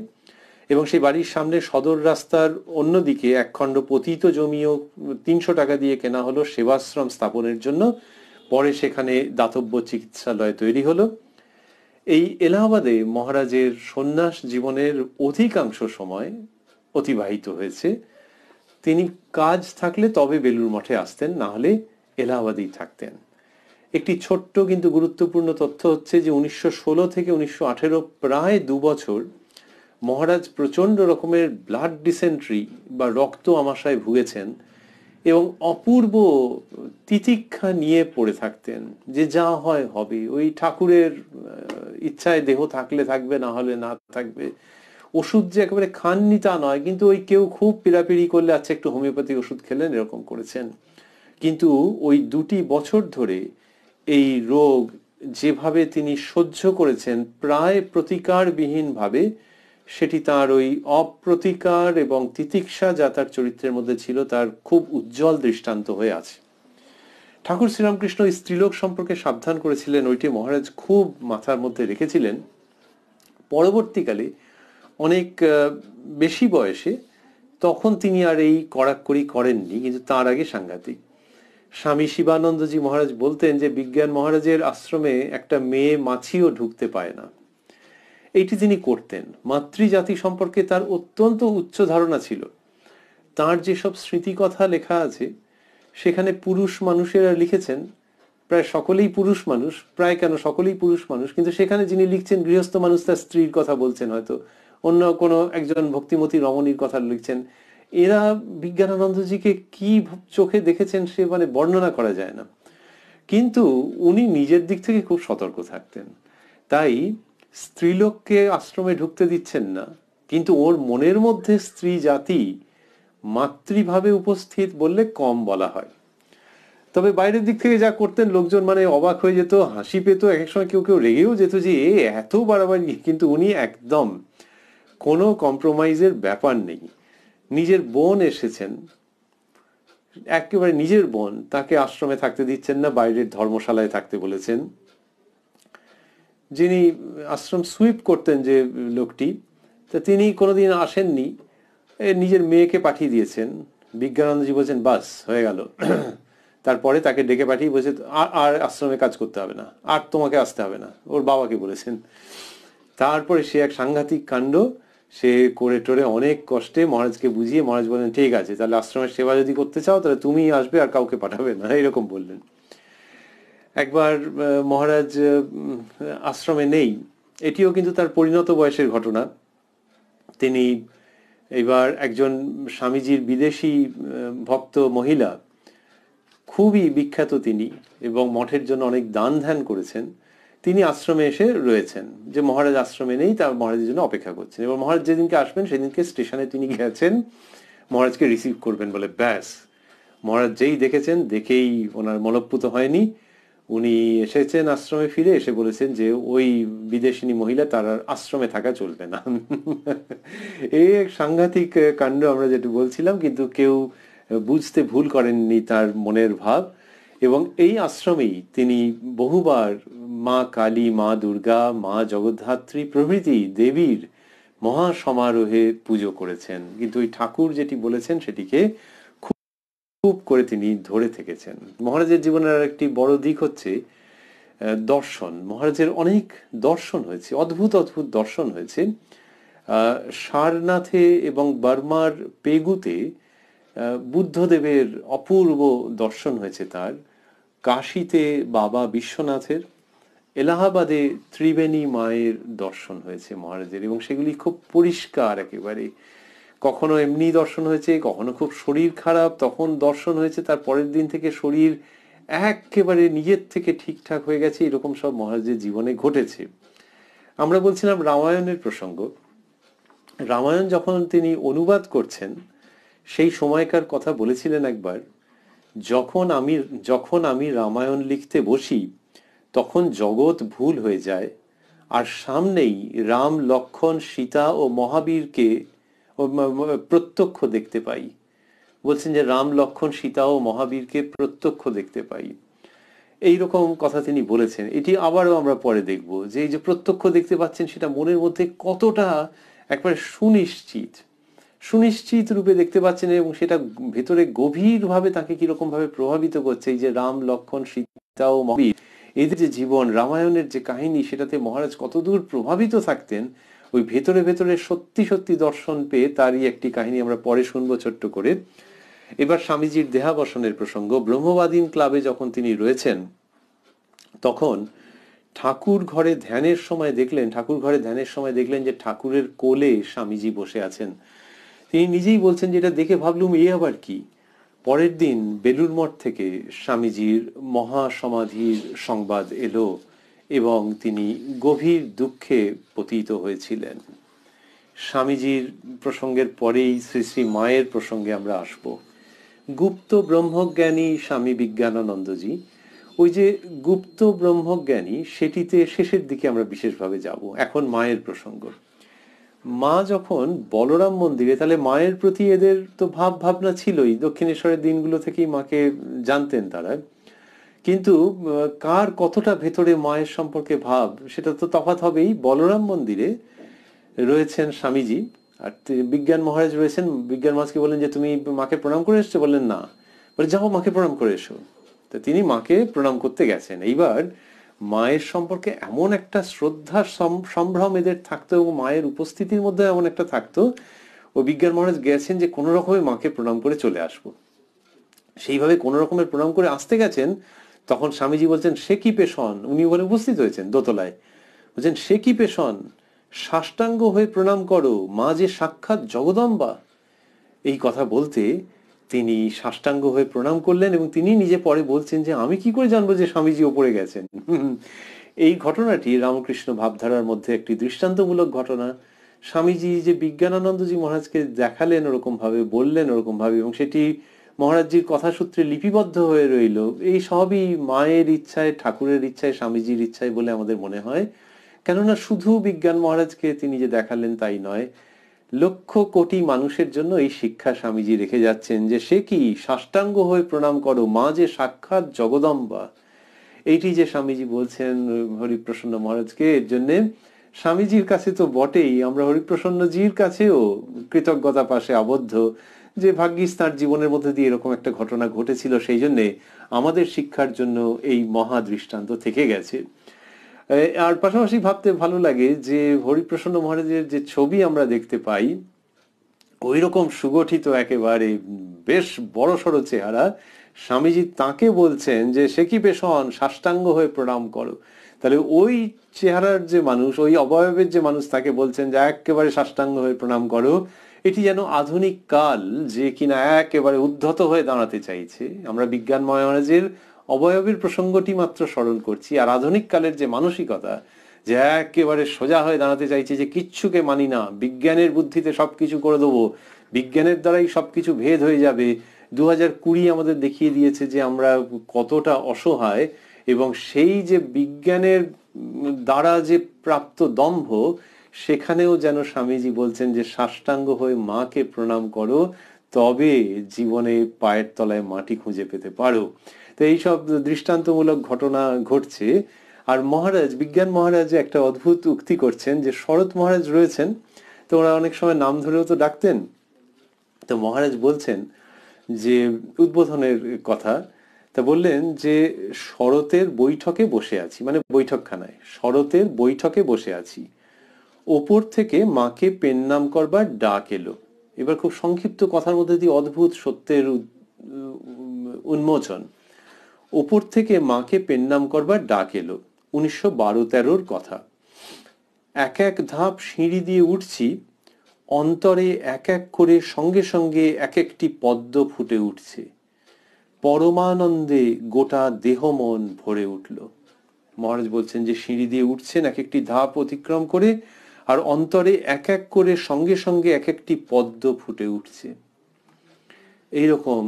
এবং সেই বাড়ির সামনে সদর রাস্তার অন্যদিকে একখণ্ড পতিত জমিও 300 টাকা দিয়ে কেনা হলো সেবাশ্রম স্থাপনের জন্য। পরে সেখানে দাতব্য চিকিৎসালয় তৈরি হলো। এই এলাহাবাদে মহারাজের সন্ন্যাস জীবনের অধিকাংশ সময় অতিবাহিত হয়েছে। তিনি কাজ থাকলে তবে বেলুড় মঠে আসতেন, না হলে এলাহাবাদেই থাকতেন। একটি ছোট্ট কিন্তু গুরুত্বপূর্ণ তথ্য হচ্ছে যে 1916 থেকে 1918 প্রায় 2 বছর মহারাজ প্রচন্ড রকমের ব্লাড ডিসেন্ট্রি বা রক্ত আমাশায় ভুগেছেন এবং অপূর্ব তিতিক্ষা নিয়ে পড়ে থাকতেন, যে যা হয় হবে, ওই ঠাকুরের ইচ্ছায় দেহ থাকলে থাকবে, না হলে না থাকবে। ওষুধ যে একেবারে খাননি তা নয়, কিন্তু ওই কেউ খুব পিড়াপিড়ি করলে আচ্ছা একটু হোমিওপ্যাথি ওষুধ খেলেন, এরকম করেছেন। কিন্তু ওই 2 বছর ধরে এই রোগ যেভাবে তিনি সহ্য করেছেন প্রায় প্রতিকারবিহীন ভাবে, সেটি তার ওই অপ্রতিকার এবং তিতিক্ষা যা তার চরিত্রের মধ্যে ছিল, তার খুব উজ্জ্বল দৃষ্টান্ত হয়ে আছে। ঠাকুর শ্রীরামকৃষ্ণ স্ত্রীলোক সম্পর্কে সাবধান করেছিলেন, ওইটি মহারাজ খুব মাথার মধ্যে রেখেছিলেন। পরবর্তীকালে অনেক বেশি বয়সে তখন তিনি আর এই কড়াকড়ি করেননি, কিন্তু তার আগে সাংঘাতিক। স্বামী শিবানন্দজি মহারাজ বলতেন যে বিজ্ঞান মহারাজের আশ্রমে একটা মেয়ে মাছিও ঢুকতে পায় না। এইটি তিনি করতেন। মাতৃজাতি সম্পর্কে তার অত্যন্ত উচ্চ ধারণা ছিল। তার যেসব স্মৃতিকথা লেখা আছে সেখানে পুরুষ মানুষেরা লিখেছেন, প্রায় সকলেই পুরুষ মানুষ, প্রায় কেন সকলেই পুরুষ মানুষ, কিন্তু সেখানে যিনি লিখছেন গৃহস্থ মানুষ, তার স্ত্রীর কথা বলছেন, হয়তো অন্য কোনো একজন ভক্তিমতী রমণীর কথা লিখছেন। এরা বিজ্ঞানানন্দজিকে কি চোখে দেখেছেন সে মানে বর্ণনা করা যায় না। কিন্তু উনি নিজের দিক থেকে খুব সতর্ক থাকতেন। তাই স্ত্রীলোককে আশ্রমে ঢুকতে দিচ্ছেন না, কিন্তু ওর মনের মধ্যে স্ত্রী জাতি মাতৃভাবে উপস্থিত বললে কম বলা হয়। তবে বাইরের দিক থেকে যা করতেন লোকজন মানে অবাক হয়ে যেত, হাসি পেত, এক সময় কেউ কেউ রেগেও যেত যে এ এত বাড়াবাড়ি। কিন্তু উনি একদম কোনো কম্প্রোমাইজের ব্যাপার নেই। নিজের বোন এসেছেন, একেবারে নিজের বোন, তাকে আশ্রমে থাকতে দিচ্ছেন না, বাইরের ধর্মশালায় থাকতে বলেছেন। যিনি আশ্রম সুইপ করতেন যে লোকটি, তা তিনি কোনোদিন আসেননি, নিজের মেয়েকে পাঠিয়ে দিয়েছেন। বিজ্ঞানানন্দজি বলছেন বাস হয়ে গেল। তারপরে তাকে ডেকে পাঠিয়ে বলছে আর আশ্রমে কাজ করতে হবে না, আর তোমাকে আসতে হবে না, ওর বাবাকে বলেছেন। তারপরে সে এক সাংঘাতিক কাণ্ড সে করে টোরে অনেক কষ্টে মহারাজকে বুঝিয়ে মহারাজ বললেন ঠিক আছে, তাহলে আশ্রমের সেবা যদি করতে চাও তাহলে তুমি আসবে, আর কাউকে পাঠাবে না, এরকম বললেন। একবার মহারাজ আশ্রমে নেই, এটিও কিন্তু তার পরিণত বয়সের ঘটনা। তিনি এবার একজন স্বামীজির বিদেশি ভক্ত মহিলা, খুবই বিখ্যাত তিনি, এবং মঠের জন্য অনেক দান ধ্যান করেছেন। তিনি আশ্রমে এসে রয়েছেন, যে মহারাজ আশ্রমে নেই, তার মহারাজের জন্য অপেক্ষা করছেন। এবার মহারাজ যেদিনকে আসবেন সেদিনকে স্টেশনে তিনি গেছেন মহারাজকে রিসিভ করবেন বলে। ব্যাস, মহারাজ যেই দেখেছেন, দেখেই ওনার মনোপুত হয়নি। উনি এসেছেন আশ্রমে ফিরে, এসে বলেছেন যে ওই বিদেশিনী মহিলা তার আশ্রমে থাকা চলবে না। এই এক সাংঘাতিক কাণ্ড আমরা যেটা বলছিলাম, কিন্তু কেউ বুঝতে ভুল করেননি তার মনের ভাব। এবং এই আশ্রমেই তিনি বহুবার মা কালী, মা দুর্গা, মা জগদ্ধাত্রী প্রভৃতি দেবীর মহা সমারোহে পুজো করেছেন। কিন্তু ওই ঠাকুর যেটি বলেছেন সেটিকে খুব করে তিনি ধরে থেকেছেন। মহারাজের জীবনের আর একটি বড় দিক হচ্ছে দর্শন। মহারাজের অনেক দর্শন হয়েছে, অদ্ভুত অদ্ভুত দর্শন হয়েছে। সারনাথে এবং বার্মার পেগুতে বুদ্ধদেবের অপূর্ব দর্শন হয়েছে তার, কাশীতে বাবা বিশ্বনাথের, এলাহাবাদে ত্রিবেণী মায়ের দর্শন হয়েছে মহারাজের, এবং সেগুলি খুব পরিষ্কার একেবারে। কখনো এমনি দর্শন হয়েছে, কখনো খুব শরীর খারাপ তখন দর্শন হয়েছে, তার পরের দিন থেকে শরীর একেবারে নিজের থেকে ঠিকঠাক হয়ে গেছে, এরকম সব মহারাজের জীবনে ঘটেছে। আমরা বলছিলাম রামায়ণের প্রসঙ্গ। রামায়ণ যখন তিনি অনুবাদ করছেন সেই সময়কার কথা বলেছিলেন একবার, যখন আমি রামায়ণ লিখতে বসি তখন জগৎ ভুল হয়ে যায়, আর সামনেই রাম, লক্ষ্মণ, সীতা ও মহাবীরকে প্রত্যক্ষ দেখতে পাই। বলছেন যে রাম, লক্ষ্মণ, সীতা ও মহাবীরকে প্রত্যক্ষ দেখতে পাই, এইরকম কথা তিনি বলেছেন। এটি আবারও আমরা পরে দেখব যে এই যে প্রত্যক্ষ দেখতে পাচ্ছেন সেটা মনের মধ্যে কতটা একবারে সুনিশ্চিত রূপে দেখতে পাচ্ছেন, এবং সেটা ভেতরে গভীরভাবে তাকে কিরকম ভাবে প্রভাবিত করছে। এই যে রাম, লক্ষ্মণ, সীতা ও মহাবীর, এদের যে জীবন, রামায়ণের যে কাহিনী, সেটাতে মহারাজ কতদূর প্রভাবিত থাকতেন, ওই ভেতরে ভেতরে সত্যি সত্যি দর্শন পেয়ে তারই একটি কাহিনী আমরা পরে শুনবো ছোট্ট করে। এবার স্বামীজির দেহাবসানের প্রসঙ্গ। ব্রহ্মবাদীন ক্লাবে যখন তিনি রয়েছেন তখন ঠাকুর ঘরে ধ্যানের সময় দেখলেন যে ঠাকুরের কোলে স্বামীজি বসে আছেন। তিনি নিজেই বলছেন যে এটা দেখে ভাবলুম এ আবার কি। পরের দিন বেলুর মঠ থেকে স্বামীজির মহাসমাধির সংবাদ এলো এবং তিনি গভীর দুঃখে পতিত হয়েছিলেন। স্বামীজির প্রসঙ্গের পরেই শ্রী শ্রী মায়ের প্রসঙ্গে আমরা আসব। গুপ্ত ব্রহ্মজ্ঞানী স্বামী বিজ্ঞানানন্দজি, ওই যে গুপ্ত ব্রহ্মজ্ঞানী, সেটিতে শেষের দিকে আমরা বিশেষভাবে যাব। এখন মায়ের প্রসঙ্গ। মা যখন বলরাম মন্দিরে, তাহলে মায়ের প্রতি এদের তো ভাবনা ছিলই, দক্ষিণেশ্বরের দিনগুলো থেকেই মাকে জানতেন তারা, কিন্তু কার কতটা ভেতরে মায়ের সম্পর্কে ভাব সেটা তো তফাৎ হবেই। বলরাম মন্দিরে রয়েছেন স্বামীজি, আর বিজ্ঞান মহারাজ রয়েছেন। বিজ্ঞান মহারাজকে বললেন যে তুমি মাকে প্রণাম করে এসছো? বললেন না। বলে যাও মাকে প্রণাম করে এসো। তো তিনি মাকে প্রণাম করতে গেছেন। এইবার মায়ের সম্পর্কে এমন একটা শ্রদ্ধা সম্ভ্রম এদের থাকতো, এবং মায়ের উপস্থিতির মধ্যে এমন একটা থাকতো, ও বিজ্ঞান মহারাজ গেছেন যে কোনো রকমে মাকে প্রণাম করে চলে আসবো। সেইভাবে কোনো রকমের প্রণাম করে আসতে গেছেন, তখন স্বামীজি বলছেন সে কি পেশন। উনি বলে উপস্থিত হয়েছেন দোতলায়, বলছেন সে কি পেশন, সাষ্টাঙ্গ হয়ে প্রণাম করো, মা যে সাক্ষাৎ জগদম্বা। এই কথা বলতে তিনি সাষ্টাঙ্গ হয়ে প্রণাম করলেন, এবং তিনি নিজে পরে বলছেন যে আমি কি করে জানবো যে স্বামীজি ওপরে গেছেন। এই ঘটনাটি রামকৃষ্ণ ভাবধারার মধ্যে একটি দৃষ্টান্তমূলক ঘটনা। স্বামীজি যে বিজ্ঞানানন্দজি মহারাজকে দেখালেন ওরকম ভাবে, বললেন ওরকম ভাবে, এবং সেটি মহারাজজির কথাসূত্রে লিপিবদ্ধ হয়ে রইল, এই সবই মায়ের ইচ্ছায়, ঠাকুরের ইচ্ছায়, স্বামীজির ইচ্ছায় বলে আমাদের মনে হয়। কেননা শুধু বিজ্ঞান মহারাজকে তিনি যে দেখালেন তাই নয়, লক্ষ কোটি মানুষের জন্য এই শিক্ষা স্বামীজি রেখে যাচ্ছেন যে সে কি সাষ্টাঙ্গ হয়ে প্রণাম করো, মা যে সাক্ষাৎ জগদম্বা। এইটি যে স্বামীজি বলছেন হরিপ্রসন্ন মহারাজকে, এর জন্যে স্বামীজির কাছে তো বটেই, আমরা হরিপ্রসন্নজির কাছেও কৃতজ্ঞতা পাশে আবদ্ধ যে ভাগ্যিস তার জীবনের মধ্যে দিয়ে এরকম একটা ঘটনা ঘটেছিল, সেই জন্যে আমাদের শিক্ষার জন্য এই মহা দৃষ্টান্ত থেকে গেছে। আর পাশাপাশি ভাবতে ভালো লাগে যে হরিপ্রসন্ন মহারাজের যে ছবি আমরা দেখতে পাই, ওই রকম সুগঠিত একেবারে বেশ বড়সড় চেহারা, স্বামীজি তাকে বলছেন যে সে কি পেশন, সাষ্টাঙ্গ হয়ে প্রণাম করো। তাহলে ওই চেহারার যে মানুষ, ওই অবয়বের যে মানুষ, তাকে বলছেন যে একেবারে সাষ্টাঙ্গ হয়ে প্রণাম করো। এটি যেন আধুনিক কাল যে কিনা একেবারে উদ্ধত হয়ে দাঁড়াতে চাইছে। আমরা বিজ্ঞান মহারাজের অবয়বের প্রসঙ্গটি মাত্র স্মরণ করছি, আর আধুনিক কালের যে মানসিকতা যে একেবারে সোজা হয়ে দাঁড়াতে চাইছে, যে কিচ্ছুকে মানি না, বিজ্ঞানের বুদ্ধিতে সবকিছু করে দেবো, বিজ্ঞানের দ্বারাই সবকিছু ভেদ হয়ে যাবে। 2020 আমাদের দেখিয়ে দিয়েছে যে আমরা কতটা অসহায়, এবং সেই যে বিজ্ঞানের দ্বারা যে প্রাপ্ত দম্ভ, সেখানেও যেন স্বামীজি বলছেন যে সাষ্টাঙ্গ হয়ে মাকে প্রণাম করো, তবে জীবনে পায়ের তলায় মাটি খুঁজে পেতে পারো। তো এইসব দৃষ্টান্তমূলক ঘটনা ঘটছে। আর মহারাজ, বিজ্ঞান মহারাজ একটা অদ্ভুত উক্তি করছেন, যে শরৎ মহারাজ রয়েছেন, তো ওরা অনেক সময় নাম ধরেও তো ডাকতেন। তো মহারাজ বলছেন যে উদ্বোধনের কথা, তা বললেন যে শরতের বৈঠকে বসে আছি, মানে বৈঠকখানায় শরতের বৈঠকে বসে আছি, ওপর থেকে মাকে পেন নাম করবার ডাক এলো। এবার খুব সংক্ষিপ্ত কথার মধ্যে দিয়ে অদ্ভুত সত্যের উন্মোচন। ওপর থেকে মাকে পেন নাম করবার ডাক এলো, 1912-13 কথা। এক এক ধাপ সিঁড়ি দিয়ে উঠছি, অন্তরে এক এক করে সঙ্গে সঙ্গে এক একটি পদ্ম ফুটে উঠছে, পরমানন্দে গোটা দেহ মন ভরে উঠল। মহারাজ বলছেন যে সিঁড়ি দিয়ে উঠছেন এক একটি ধাপ অতিক্রম করে, আর অন্তরে এক এক করে সঙ্গে সঙ্গে এক একটি পদ্ম ফুটে উঠছে। এইরকম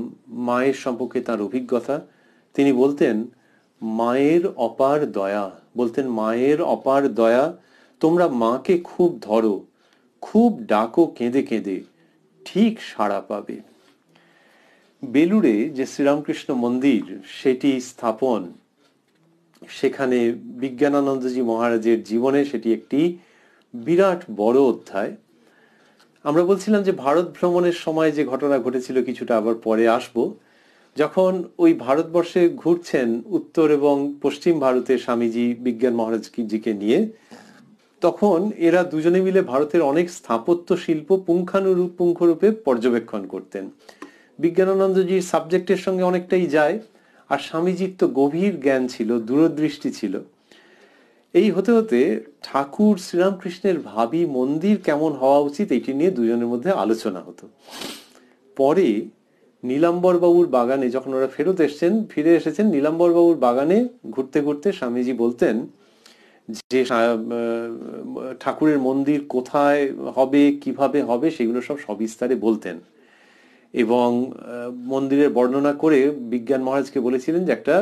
মায়ের সম্পর্কে তার অভিজ্ঞতা। তিনি বলতেন মায়ের অপার দয়া, বলতেন মায়ের অপার দয়া, তোমরা মাকে খুব ধরো, খুব ডাকো কেঁদে কেঁদে, ঠিক সাড়া পাবে। বেলুড়ে যে শ্রীরামকৃষ্ণ মন্দির, সেটি স্থাপন, সেখানে বিজ্ঞানানন্দজি মহারাজের জীবনে সেটি একটি বিরাট বড় অধ্যায়। আমরা বলছিলাম যে ভারত ভ্রমণের সময় যে ঘটনা ঘটেছিল, কিছুটা আবার পরে আসব। যখন ওই ভারতবর্ষে ঘুরছেন উত্তর এবং পশ্চিম ভারতে স্বামীজি বিজ্ঞান মহারাজজিকে নিয়ে, তখন এরা দুজনে মিলে ভারতের অনেক স্থাপত্য শিল্প পুঙ্খানুপুঙ্খরূপে পর্যবেক্ষণ করতেন। বিজ্ঞানানন্দজির সাবজেক্টের সঙ্গে অনেকটাই যায়, আর স্বামীজির তো গভীর জ্ঞান ছিল, দূরদৃষ্টি ছিল। এই হতে হতে ঠাকুর শ্রীরামকৃষ্ণের ভাবি মন্দির কেমন হওয়া উচিত, এটি নিয়ে দুজনের মধ্যে আলোচনা হতো। পরে নীলাম্বর বাবুর বাগানে যখন ওরা ফিরে এসেছেন, নীলাম্বর বাবুর বাগানে ঘুরতে ঘুরতে স্বামীজি বলতেন যে ঠাকুরের মন্দির কোথায় হবে, কিভাবে হবে, সেগুলো সব সবিস্তারে বলতেন, এবং মন্দিরের বর্ণনা করে বিজ্ঞান মহারাজকে বলেছিলেন যে একটা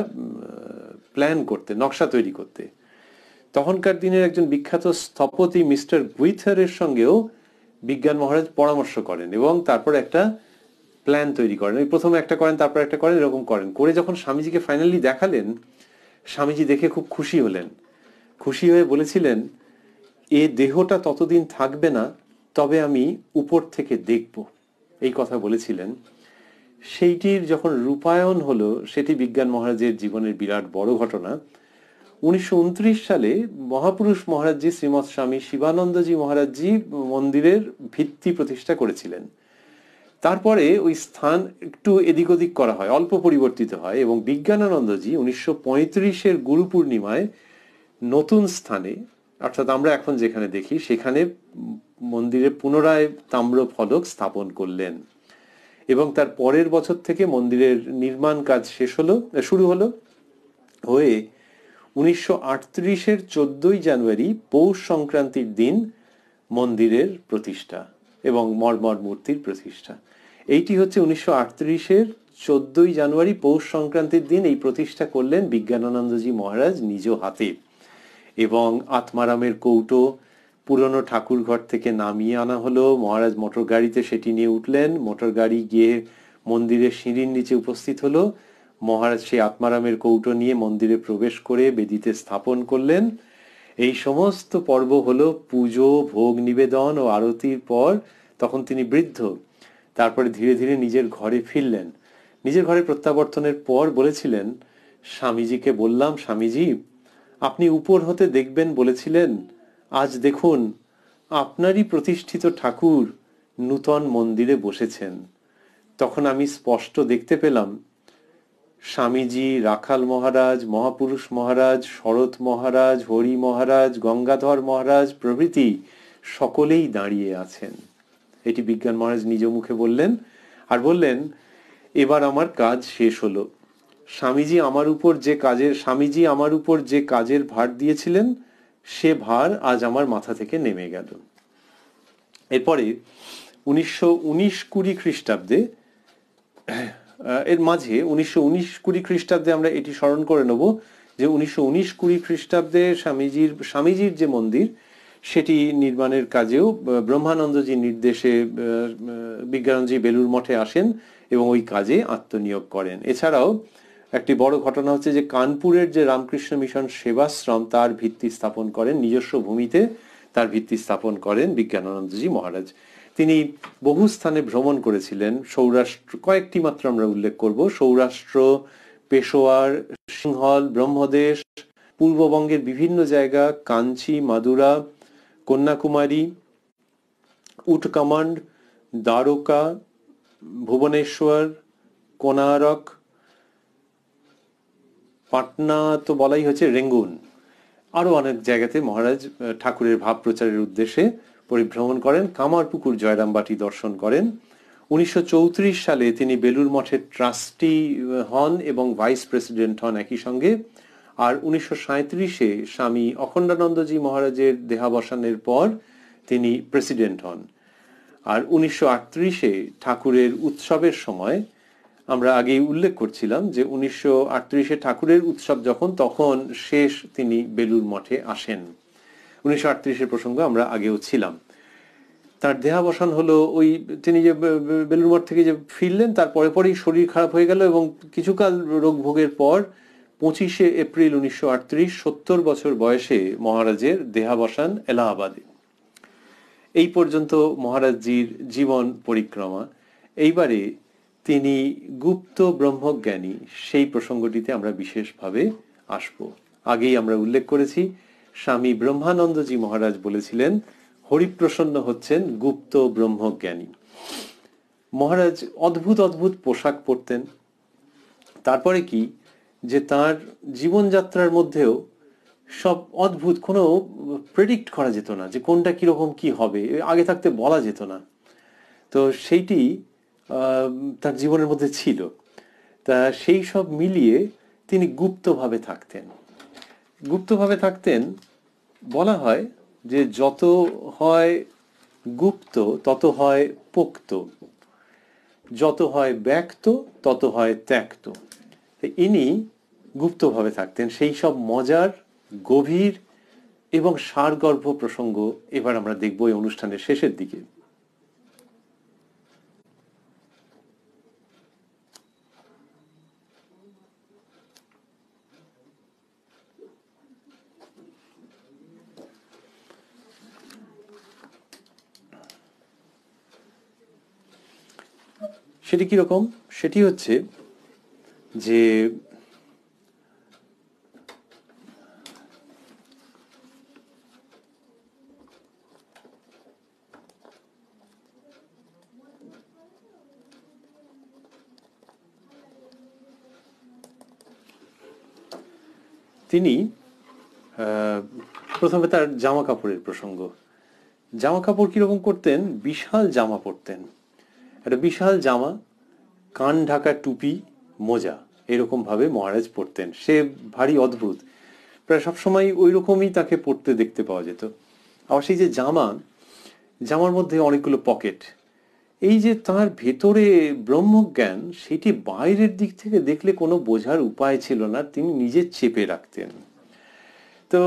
প্ল্যান করতে, নকশা তৈরি করতে। তখনকার দিনের একজন বিখ্যাত স্থপতি মিস্টার গুইথারের সঙ্গেও বিজ্ঞান মহারাজ পরামর্শ করেন, এবং তারপর একটা প্ল্যান তৈরি করেন। ওই প্রথমে একটা করেন, তারপর একটা করেন, এরকম করেন করে যখন স্বামীজিকে ফাইনালি দেখালেন, স্বামীজি দেখে খুব খুশি হলেন। খুশি হয়ে বলেছিলেন, এ দেহটা ততদিন থাকবে না, তবে আমি উপর থেকে দেখব, এই কথা বলেছিলেন। সেইটির যখন রূপায়ণ হলো, সেটি বিজ্ঞান মহারাজের জীবনের বিরাট বড় ঘটনা। 1929 সালে মহাপুরুষ মহারাজজি শ্রীমৎ স্বামী শিবানন্দজি মহারাজজি মন্দিরের ভিত্তি প্রতিষ্ঠা করেছিলেন। তারপরে ওই স্থান একটু এদিক ওদিক করা হয়, অল্প পরিবর্তিত হয়, এবং বিজ্ঞানানন্দজি 1935-এর গুরু পূর্ণিমায় নতুন স্থানে, অর্থাৎ আমরা এখন যেখানে দেখি, সেখানে মন্দিরে পুনরায় তাম্র ফলক স্থাপন করলেন, এবং তার পরের বছর থেকে মন্দিরের নির্মাণ কাজ শুরু হলো। হয়ে 1938-এর 14 জানুয়ারি পৌষ সংক্রান্তির দিন মন্দিরের প্রতিষ্ঠা এবং মর্মর মূর্তির প্রতিষ্ঠা। এইটি হচ্ছে 1938-এর 14 জানুয়ারি পৌষ সংক্রান্তির দিন এই প্রতিষ্ঠা করলেন বিজ্ঞানানন্দজি মহারাজ নিজ হাতে। এবং আত্মারামের কৌটো পুরনো ঠাকুর ঘর থেকে নামিয়ে আনা হলো, মহারাজ মোটর গাড়িতে সেটি নিয়ে উঠলেন, মোটর গাড়ি গিয়ে মন্দিরের সিঁড়ির নিচে উপস্থিত হলো। মহারাজ সেই আত্মারামের কৌটো নিয়ে মন্দিরে প্রবেশ করে বেদিতে স্থাপন করলেন। এই সমস্ত পর্ব হলো পুজো, ভোগ নিবেদন ও আরতির পর। তখন তিনি বৃদ্ধ। তারপরে ধীরে ধীরে নিজের ঘরে ফিরলেন। নিজের ঘরে প্রত্যাবর্তনের পর বলেছিলেন, স্বামীজিকে বললাম, স্বামীজি আপনি উপর হতে দেখবেন বলেছিলেন, আজ দেখুন আপনারই প্রতিষ্ঠিত ঠাকুর নূতন মন্দিরে বসেছেন। তখন আমি স্পষ্ট দেখতে পেলাম স্বামীজি, রাখাল মহারাজ, মহাপুরুষ মহারাজ, শরৎ মহারাজ, হরি মহারাজ, গঙ্গাধর মহারাজ প্রভৃতি সকলেই দাঁড়িয়ে আছেন। এটি বিজ্ঞান মহারাজ নিজ মুখে বললেন, আর বললেন, এবার আমার কাজ শেষ হলো। স্বামীজি আমার উপর যে কাজের ভার দিয়েছিলেন সে ভার আজ আমার মাথা থেকে নেমে গেল। এরপরে 1919-20 খ্রিস্টাব্দে, এর মাঝে 1919-20 খ্রিস্টাব্দে আমরা এটি স্মরণ করে নেব যে 1919-20 খ্রিস্টাব্দে স্বামীজির যে মন্দির সেটি নির্মাণের কাজেও ব্রহ্মানন্দজির নির্দেশে বিজ্ঞানন্দজি বেলুড় মঠে আসেন এবং ওই কাজে আত্মনিয়োগ করেন। এছাড়াও একটি বড় ঘটনা হচ্ছে যে কানপুরের যে রামকৃষ্ণ মিশন সেবাশ্রম তার ভিত্তি স্থাপন করেন, নিজস্ব ভূমিতে তার ভিত্তি স্থাপন করেন বিজ্ঞানানন্দজি মহারাজ। তিনি বহু স্থানে ভ্রমণ করেছিলেন। সৌরাষ্ট্র, কয়েকটি মাত্র আমরা উল্লেখ করব, সৌরাষ্ট্র, পেশোয়ার, সিংহল, ব্রহ্মদেশ, পূর্ববঙ্গের বিভিন্ন জায়গা, কাঞ্চি, মাদুরা, কন্যাকুমারী, উটকামান্ড, দ্বারকা, ভুবনেশ্বর, কোনারক, পাটনা তো বলাই হচ্ছে, রেঙ্গুন, আরো অনেক জায়গাতে মহারাজ ঠাকুরের ভাব প্রচারের উদ্দেশ্যে পরিভ্রমণ করেন। কামারপুকুর জয়রামবাটি দর্শন করেন। 1934 সালে তিনি বেলুড় মঠের ট্রাস্টি হন এবং ভাইস প্রেসিডেন্ট হন একই সঙ্গে। আর 1937-এ স্বামী অখণ্ডানন্দজি মহারাজের দেহাবসানের পর তিনি প্রেসিডেন্ট হন। আর 1938-এ ঠাকুরের উৎসবের সময়, আমরা আগেই উল্লেখ করছিলাম যে 1938-এ ঠাকুরের উৎসব তখন শেষ তিনি বেলুড় মঠে আসেন। 1938-এর প্রসঙ্গ আমরা আগেও ছিলাম। তার দেহাবসান হলো ওই, তিনি যে বেলুড় মঠ থেকে যে ফিরলেন তার পরেই শরীর খারাপ হয়ে গেল এবং কিছুকাল রোগ ভোগের পর 25শে এপ্রিল 1938 70 বছর বয়সে মহারাজের দেহাবসান এলাহাবাদে। এই পর্যন্ত মহারাজজির জীবন পরিক্রমা। এইবারে তিনি গুপ্ত ব্রহ্মজ্ঞানী, সেই প্রসঙ্গটিতে আমরা বিশেষভাবে আসব। আগেই আমরা উল্লেখ করেছি, স্বামী ব্রহ্মানন্দজি মহারাজ বলেছিলেন হরিপ্রসন্ন হচ্ছেন গুপ্ত ব্রহ্মজ্ঞানী। মহারাজ অদ্ভুত অদ্ভুত পোশাক পরতেন। তারপরে কি যে তার জীবনযাত্রার মধ্যেও সব অদ্ভুত, কোনো প্রেডিক্ট করা যেত না যে কোনটা কিরকম কি হবে, আগে থাকতে বলা যেত না। তো সেইটি তার জীবনের মধ্যে ছিল। তা সেই সব মিলিয়ে তিনি গুপ্তভাবে থাকতেন। বলা হয় যে যত হয় গুপ্ত তত হয় পোক্ত, যত হয় ব্যক্ত তত হয় ত্যক্ত। ইনি গুপ্তভাবে থাকতেন। সেই সব মজার, গভীর এবং সারগর্ভ প্রসঙ্গ এবার আমরা দেখব এই অনুষ্ঠানের শেষের দিকে। সেটি কিরকম? সেটি হচ্ছে যে তিনি প্রথমে তার জামা কাপড়ের প্রসঙ্গ। জামা কাপড় কিরকম করতেন? বিশাল জামা পরতেন, একটা বিশাল জামা, কান ঢাকা টুপি, মোজা, এরকম ভাবে মহারাজ পরতেন। সে ভারী অদ্ভুত, প্রায় সবসময় ওই রকমই তাকে পরতে দেখতে পাওয়া যেত। আবার সেই যে জামার মধ্যে অনেকগুলো পকেট, এই যে তার ভেতরে ব্রহ্মজ্ঞান, সেটি বাইরের দিক থেকে দেখলে কোনো বোঝার উপায় ছিল না, তিনি নিজে চেপে রাখতেন। তো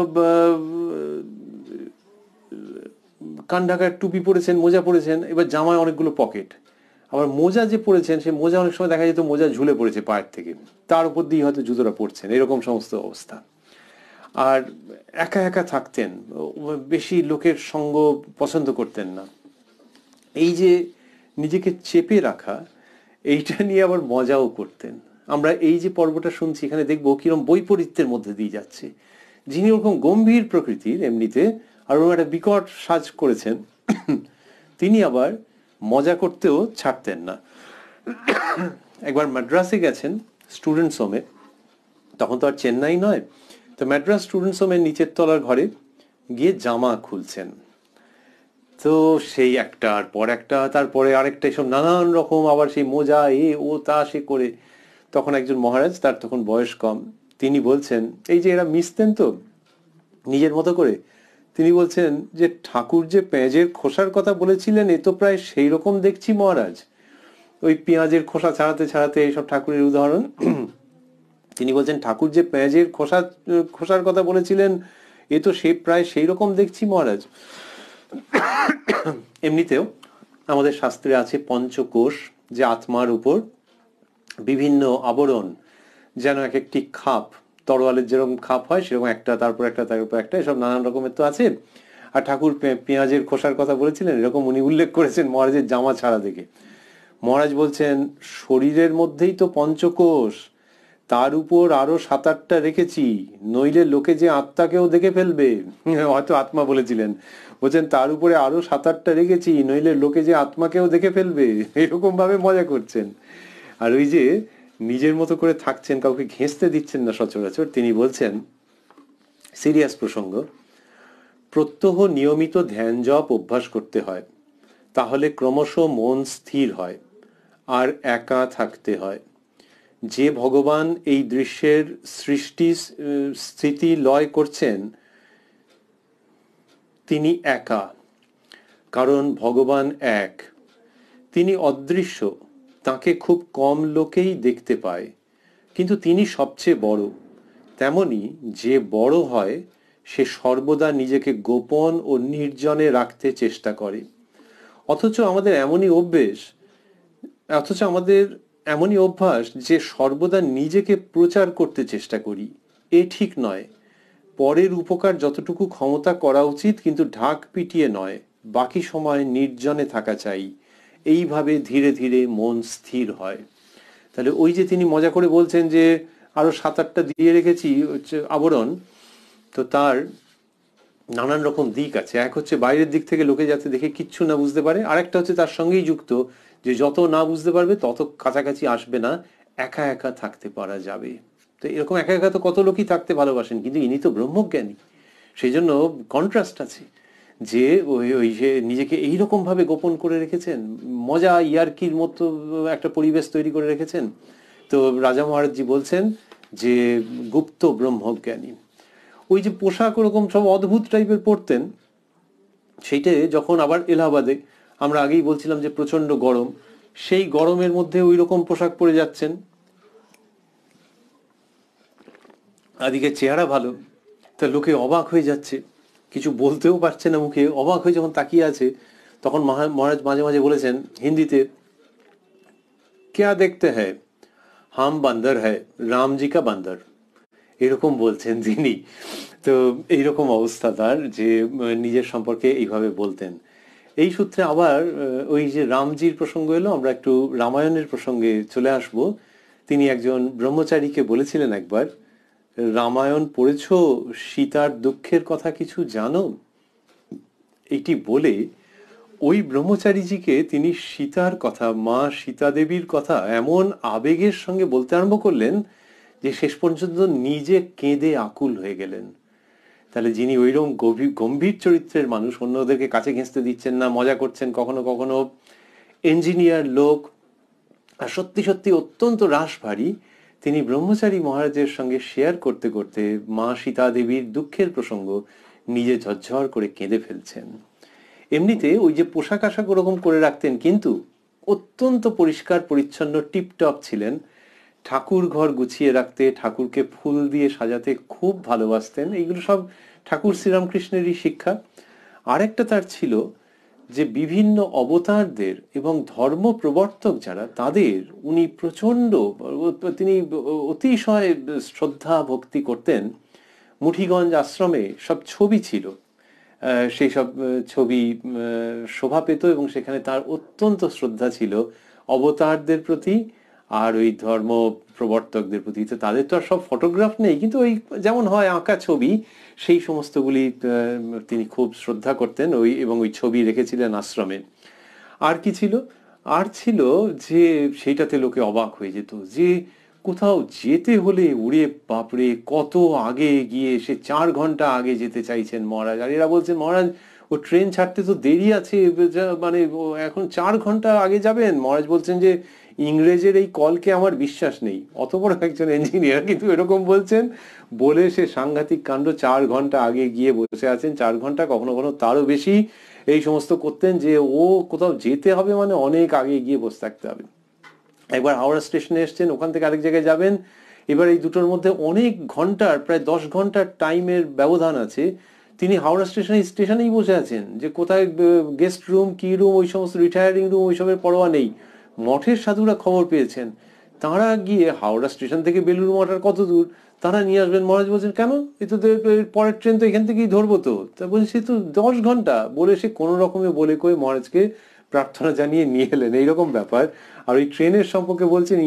কান ঢাকার টুপি পরেছেন, মোজা পরেছেন, এবার জামায় অনেকগুলো পকেট। আবার মোজা যে পরেছেন, সে মোজা অনেক সময় দেখা যেত মোজা ঝুলে পড়েছে পায়ের থেকে, তার উপর দিয়ে হয়তো জুতোটা পরছেন, এরকম সমস্ত অবস্থা। আর একা একা থাকতেন, বেশি লোকের সঙ্গ পছন্দ করতেন না। এই যে নিজেকে চেপে রাখা, এইটা নিয়ে আবার মজাও করতেন। আমরা এই যে পর্বটা শুনছি এখানে দেখবো কিরকম বৈপরীত্যের মধ্যে দিয়ে যাচ্ছে। যিনি ওরকম গম্ভীর প্রকৃতির এমনিতে, আর ওরকম একটা বিকট সাজ করেছেন, তিনি আবার মজা করতেও ছাড়তেন না। একবার মাদ্রাসে গেছেন স্টুডেন্টস হোমে, তখন তো আর চেন্নাই নয়, তো ম্যাড্রাস স্টুডেন্টস হোমের নিচের তলার ঘরে গিয়ে জামা খুলছেন। তো সেই একটার পর একটা, তারপরে আরেকটা, এসব নানান রকম, আবার সেই মোজা ও তা সে করে, তখন একজন মহারাজ, তার তখন বয়স কম, তিনি বলছেন, এই যে এরা মিশতেন তো নিজের মতো করে, তিনি বলছেন যে ঠাকুর যে পেঁয়াজের খোসার কথা বলেছিলেন, এ তো প্রায় সেই রকম দেখছি মহারাজ। ওই পেঁয়াজের খোসা ছাড়াতে ছাড়াতে এইসব ঠাকুরের উদাহরণ তিনি বলছেন, ঠাকুর যে পেঁয়াজের খোসার কথা বলেছিলেন, এ তো সে প্রায় সেই রকম দেখছি মহারাজ। এমনিতেও আমাদের শাস্ত্রে আছে পঞ্চকোষ, যে আত্মার উপর বিভিন্ন আবরণ, যেন এক একটি খাপ, তরোয়ালের যেরকম খাপ হয় সেরকম একটা, তারপর একটা, তারপর একটা, এসব নানান রকমের তো আছে। আর ঠাকুর পেঁয়াজের খোসার কথা বলেছিলেন, এরকম উনি উল্লেখ করেছেন মহারাজের জামা ছাড়া দেখে। মহারাজ বলছেন, শরীরের মধ্যেই তো পঞ্চকোষ, তার উপর আরো 7-8টা রেখেছি, নইলে লোকে যে আত্মাকেও দেখে ফেলবে। হয়তো আত্মা বলেছিলেন, বলছেন তার উপরে আরো 7-8টা রেখেছি, নইলে লোকে যে আত্মাকেও দেখে ফেলবে, এরকম ভাবে মজা করছেন। আর ওই যে নিজের মতো করে থাকছেন, কাউকে ঘেঁষতে দিচ্ছেন না সচরাচর। তিনি বলছেন, সিরিয়াস প্রসঙ্গ, প্রত্যহ নিয়মিত ধ্যান জপ অভ্যাস করতে হয়, তাহলে ক্রমশ মন স্থির হয় আর একা থাকতে হয়। যে ভগবান এই দৃশ্যের সৃষ্টি স্থিতি লয় করছেন, তিনি একা, কারণ ভগবান এক। তিনি অদৃশ্য, তাকে খুব কম লোকেই দেখতে পায়, কিন্তু তিনি সবচেয়ে বড়। তেমনি যে বড় হয় সে সর্বদা নিজেকে গোপন ও নির্জনে রাখতে চেষ্টা করে। অথচ আমাদের এমনই অভ্যাস যে সর্বদা নিজেকে প্রচার করতে চেষ্টা করি। এ ঠিক নয়। পরের উপকার যতটুকু ক্ষমতা করা উচিত, কিন্তু ঢাক পিটিয়ে নয়। বাকি সময় নির্জনে থাকা চাই। এইভাবে ধীরে ধীরে মন স্থির হয়। তাহলে ওই যে তিনি মজা করে বলছেন যে আরো 7-8টা দিয়ে রেখেছি আবরণ, তো তার নানান রকম দিক আছে। এক হচ্ছে বাইরের দিক থেকে লোকে যাতে দেখে কিচ্ছু না বুঝতে পারে, আরেকটা হচ্ছে তার সঙ্গেই যুক্ত যে যত না বুঝতে পারবে তত কাছাকাছি আসবে না, একা একা থাকতে পারা যাবে। তো এরকম একা একা তো কত লোকই থাকতে ভালোবাসেন, কিন্তু ইনি তো ব্রহ্মজ্ঞানী, সেই জন্য কন্ট্রাস্ট আছে যে ওই যে নিজেকে এইরকম ভাবে গোপন করে রেখেছেন, মজা ইয়ার্কির মতো একটা পরিবেশ তৈরি করে রেখেছেন। তো রাজা মহারাজজি বলছেন যে গুপ্ত ব্রহ্মজ্ঞানী। ওই যে পোশাক ওরকম সব অদ্ভুত টাইপের পরতেন, সেইটা যখন আবার এলাহাবাদে, আমরা আগেই বলছিলাম যে প্রচন্ড গরম, সেই গরমের মধ্যে ওই রকম পোশাক পরে যাচ্ছেন। আদিকে চেহারা ভালো, তা লোকে অবাক হয়ে যাচ্ছে, কিছু বলতেও পারছে না মুখে, অবাক হয়ে যখন তাকিয়ে আছে, তখন মহারাজ মাঝে মাঝে বলেছেন হিন্দিতে, ক্যা দেখতে হ্যায়, হাম বান্দর হ্যায়, রামজি কা বান্দর, এরকম বলছেন তিনি। তো এইরকম অবস্থা তার, যে নিজের সম্পর্কে এইভাবে বলতেন। এই সূত্রে আবার ওই যে রামজির প্রসঙ্গ এলো, আমরা একটু রামায়ণের প্রসঙ্গে চলে আসব। তিনি একজন ব্রহ্মচারীকে বলেছিলেন একবার, রামায়ণ পড়েছ, সীতার দুঃখের কথা কিছু জানো? এইটি বলে ওই ব্রহ্মচারীজিকে তিনি সীতার কথা, মা সীতা দেবীর কথা এমন আবেগের সঙ্গে বলতে আরম্ভ করলেন যে শেষ পর্যন্ত নিজে কেঁদে আকুল হয়ে গেলেন। তাহলে যিনি ওইরকম গম্ভীর চরিত্রের মানুষ, অন্যদেরকে কাছে ঘেঁচতে দিচ্ছেন না, মজা করছেন, কখনো কখনো ইঞ্জিনিয়ার লোক, আর সত্যি সত্যি অত্যন্ত রাশভারী, তিনি ব্রহ্মচারী মহারাজের সঙ্গে শেয়ার করতে করতে মা সীতা দেবীর দুঃখের প্রসঙ্গ নিজে ঝরঝর করে কেঁদে ফেলছেন। এমনিতে ওই যে পোশাক আশাক ওরকম করে রাখতেন, কিন্তু অত্যন্ত পরিষ্কার পরিচ্ছন্ন টিপটপ ছিলেন। ঠাকুর ঘর গুছিয়ে রাখতে, ঠাকুরকে ফুল দিয়ে সাজাতে খুব ভালোবাসতেন। এইগুলো সব ঠাকুর শ্রীরামকৃষ্ণেরই শিক্ষা। আরেকটা তার ছিল যে বিভিন্ন অবতারদের এবং ধর্ম প্রবর্তক যারা, তাদের উনি তিনি অতিশয় শ্রদ্ধা ভক্তি করতেন। মুঠিগঞ্জ আশ্রমে সব ছবি ছিল, সেই সব ছবি শোভা পেত, এবং সেখানে তার অত্যন্ত শ্রদ্ধা ছিল অবতারদের প্রতি আর ওই ধর্ম প্রবর্তকদের প্রতি। তো তাদের তো আর সব ফটোগ্রাফ নেই, কিন্তু ওই যেমন হয় আঁকা ছবি, সেই সমস্তগুলি তিনি খুব শ্রদ্ধা করতেন, এবং ওই ছবি রেখেছিলেন আশ্রমে। আর কি ছিল? আর ছিল যে সেইটাতে লোকে অবাক হয়ে যেত, যে কোথাও যেতে হলে উড়ে বাপরে কত আগে গিয়ে সে 4 ঘন্টা আগে যেতে চাইছেন মহারাজ। আর এরা বলছেন মহারাজ ও ট্রেন ছাড়তে তো দেরি আছে, মানে এখন 4 ঘন্টা আগে যাবেন। মহারাজ বলছেন যে ইংরেজের এই কলকে আমার বিশ্বাস নেই। অত বড় একজন ইঞ্জিনিয়ার কিন্তু এরকম বলছেন, বলে সে সাংঘাতিক কাণ্ড 4 ঘন্টা আগে গিয়ে বসে আছেন। 4 ঘন্টা, কখনো কখনো তারও বেশি এই সমস্ত করতেন, যে ও কোথাও যেতে হবে মানে অনেক আগে গিয়ে বসে থাকতে হবে। একবার হাওড়া স্টেশনে এসছেন, ওখান থেকে আরেক জায়গায় যাবেন, এবার এই দুটোর মধ্যে অনেক ঘন্টার, প্রায় 10 ঘন্টার টাইমের ব্যবধান আছে। তিনি হাওড়া স্টেশনেই বসে আছেন, যে কোথায় গেস্ট রুম কি রুম ওই সমস্ত রিটায়ারিং রুম ওইসবের পরোয়া নেই। মঠের সাধুরা খবর পেয়েছেন, তাঁরা গিয়ে হাওড়া স্টেশন থেকে বেলুড় মঠ আর কত দূর, তারা নিয়ে আসবেন। মহারাজ বলছেন কেন, এ তো পরের ট্রেন তো এখান থেকেই ধরবো। তো তা বলছে সে তো 10 ঘন্টা, বলে সে কোনো রকমে বলে কয়ে মহারাজকে প্রার্থনা জানিয়ে নিয়ে এলেন। এইরকম ব্যাপার। আর ওই ট্রেনের সম্পর্কে বলছেন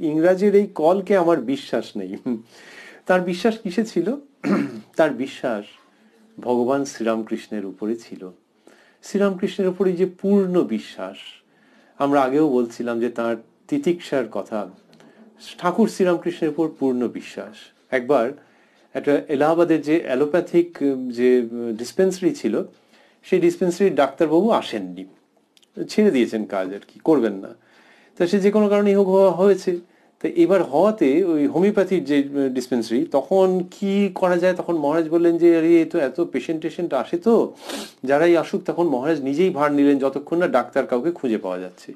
ইংরাজের এই কলকে আমার বিশ্বাস নেই। তার বিশ্বাস কিসে ছিল? তার বিশ্বাস ভগবান শ্রীরামকৃষ্ণের উপরে ছিল। শ্রীরামকৃষ্ণের উপরে যে পূর্ণ বিশ্বাস, আমরা আগেও বলছিলাম যে তার তিতিক্ষার কথা, ঠাকুর শ্রীরামকৃষ্ণের উপর পূর্ণ বিশ্বাস। একবার একটা এলাহাবাদের যে অ্যালোপ্যাথিক যে ডিসপেন্সারি ছিল, সেই ডিসপেন্সারির ডাক্তারবাবু আসেননি, ছেড়ে দিয়েছেন কাজ, আর কি করবেন না। তা সে যে কোনো কারণেই হোক হয়েছে। তো এবার হওয়াতে ওই হোমিওপ্যাথির যে ডিসপেন্সারি, তখন কি করা যায়, তখন মহারাজ বললেন যে আরে তো এত পেশেন্ট আসে, তো যারাই আসুক, তখন মহারাজ নিজেই ভার নিলেন যতক্ষণ না ডাক্তার কাউকে খুঁজে পাওয়া যাচ্ছে।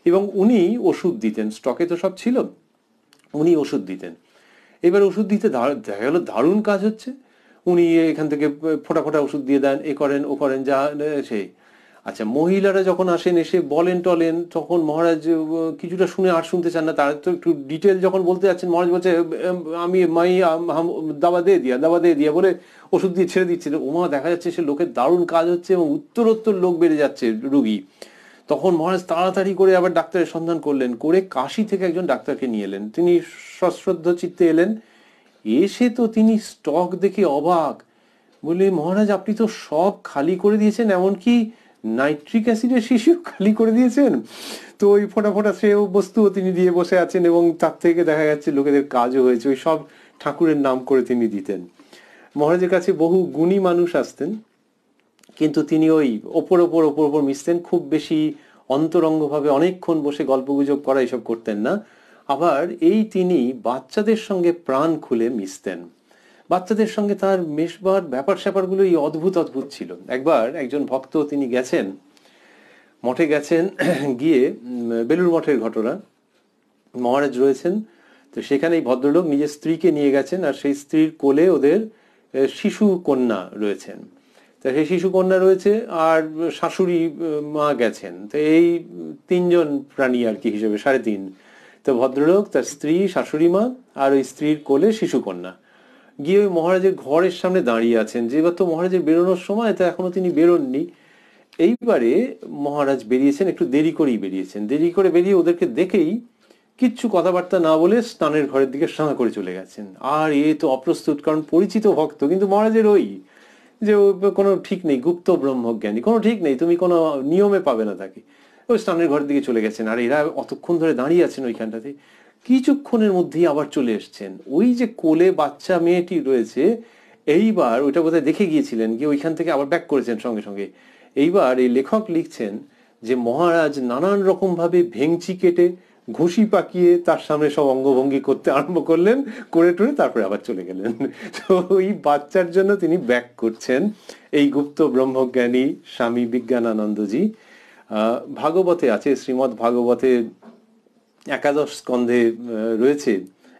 এবং উনি ওষুধ দিতেন, স্টকে তো সব ছিল, উনি ওষুধ দিতেন। এবার ওষুধ দিতে দেখা গেল দারুণ কাজ হচ্ছে। উনি এখান থেকে ফোঁটা ফোঁটা ওষুধ দিয়ে দেন, এ করেন ও করেন, যা সেই। আচ্ছা, মহিলারা যখন আসেন, এসে বলেন টলেন, তখন মহারাজ কিছুটা শুনে আর শুনতে চান না। তারা তো একটু ডিটেল যখন বলতে যাচ্ছেন, মহারাজ বলছে আমি মাই দাবা দিয়ে দিয়া বলে ওষুধ দিয়ে ছেড়ে দিচ্ছিল। ওমা, দেখা যাচ্ছে সে লোকের দারুণ কাজ হচ্ছে এবং উত্তরোত্তর লোক বেড়ে যাচ্ছে রুগী। তখন মহারাজ তাড়াতাড়ি করে আবার ডাক্তারের সন্ধান করলেন, করে কাশি থেকে একজন ডাক্তারকে নিয়ে এলেন। তিনি সশ্রদ্ধ চিত্তে এলেন, এসে তো তিনি স্টক দেখে অবাক। বলে মহারাজ আপনি তো সব খালি করে দিয়েছেন, এমনকি নাইট্রিক অ্যাসিডের শিশিও খালি করে দিয়েছেন। তো ওই ফোঁটা ফোঁটা সে বস্তুও তিনি দিয়ে বসে আছেন, এবং তার থেকে দেখা যাচ্ছে লোকেদের কাজও হয়েছে। ওই সব ঠাকুরের নাম করে তিনি দিতেন। মহারাজের কাছে বহু গুণী মানুষ আসতেন, কিন্তু তিনি ওই ওপর ওপর মিশতেন, খুব বেশি অন্তরঙ্গভাবে অনেকক্ষণ বসে গল্পগুজব করা এসব করতেন না। আবার এই তিনি বাচ্চাদের সঙ্গে প্রাণ খুলে মিশতেন। বাচ্চাদের সঙ্গে তার মেশবার ব্যাপার স্যাপারগুলো এই অদ্ভুত ছিল। একবার একজন ভক্ত তিনি গেছেন, মঠে গেছেন, গিয়ে বেলুড় মঠের ঘটনা, মহারাজ রয়েছেন। তো সেখানে এই ভদ্রলোক নিজের স্ত্রীকে নিয়ে গেছেন, আর সেই স্ত্রীর কোলে ওদের শিশু কন্যা রয়েছেন। তা সেই শিশু কন্যা রয়েছে, আর শাশুড়ি মা গেছেন। তো এই 3 জন প্রাণী আর কি, হিসেবে 3.5। তো ভদ্রলোক, তার স্ত্রী, শাশুড়ি মা, আর ওই স্ত্রীর কোলে শিশু কন্যা গিয়ে ওই মহারাজের ঘরের সামনে দাঁড়িয়ে আছেন। যেবার তো মহারাজের বেরোনোর সময়, তো এখনো তিনি বেরোননি। এইবারে মহারাজ বেরিয়েছেন, একটু দেরি করেই বেরিয়েছেন। দেরি করে বেরিয়ে ওদেরকে দেখেই কিচ্ছু কথাবার্তা না বলে স্নানের ঘরের দিকে সাঁ করে চলে গেছেন। আর এ তো অপ্রস্তুত, কারণ পরিচিত ভক্ত, কিন্তু মহারাজের ওই যে কোনো ঠিক নেই, গুপ্ত ব্রহ্মজ্ঞানী, কোনো ঠিক নেই, তুমি কোনো নিয়মে পাবে না তাকে। ওই স্নানের ঘরের দিকে চলে গেছেন। আর এরা অতক্ষণ ধরে দাঁড়িয়ে আছেন ওইখানটাতে, কিছুক্ষণের মধ্যেই আবার চলে এসছেন। ওই যে কোলে বাচ্চা মেয়েটি রয়েছে, এইবার ওইটা বোধহয় দেখে গিয়েছিলেন, গিয়ে ওইখান থেকে আবার ব্যাক করেছেন সঙ্গে সঙ্গে। এইবার এই লেখক লিখছেন যে মহারাজ নানান রকম ভাবে ভেঙচি কেটে, ঘুষি পাকিয়ে তার সামনে সব অঙ্গভঙ্গি করতে আরম্ভ করলেন, করে টরে তারপরে আবার চলে গেলেন। তো ওই বাচ্চার জন্য তিনি ব্যাক করছেন এই গুপ্ত ব্রহ্মজ্ঞানী স্বামী বিজ্ঞানানন্দজি। ভাগবতে আছে, শ্রীমদ্ ভাগবতে 11 স্কন্ধে রয়েছে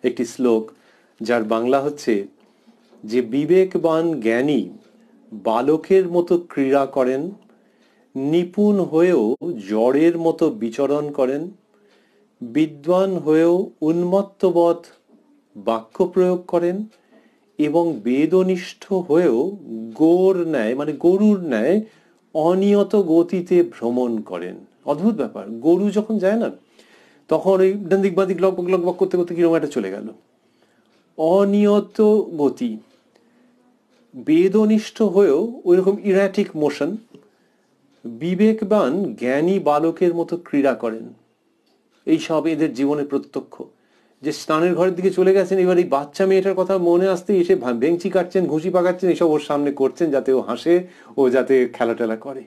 একটি শ্লোক, যার বাংলা হচ্ছে যে বিবেকবান জ্ঞানী বালকের মতো ক্রীড়া করেন, নিপুণ হয়েও জড়ের মতো বিচরণ করেন, বিদ্বান হয়েও উন্মত্তবৎ বাক্য প্রয়োগ করেন, এবং বেদনিষ্ঠ হয়েও গরুর ন্যায় অনিয়ত গতিতে ভ্রমণ করেন। অদ্ভুত ব্যাপার, গরু যখন যায় না, তখন ওই ডান দিক বাদিক লগবগ লগবগ করতে করতে কিরকম একটা চলে গেল, অনিয়ত গতি। বেদনিষ্ঠ হয়েও ওইরকম ইরাটিক মোশন। বিবেকবান জ্ঞানী বালকের মতো ক্রীড়া করেন। এই সব এদের জীবনে প্রত্যক্ষ। যে স্নানের ঘরের দিকে চলে গেছেন, এবার এই বাচ্চা মেয়েটার কথা মনে আসতে এসে বেঞ্চি কাটছেন, ঘুষি পাকাচ্ছেন, এসব ওর সামনে করছেন যাতে ও হাসে, ও যাতে খেলা টেলা করে।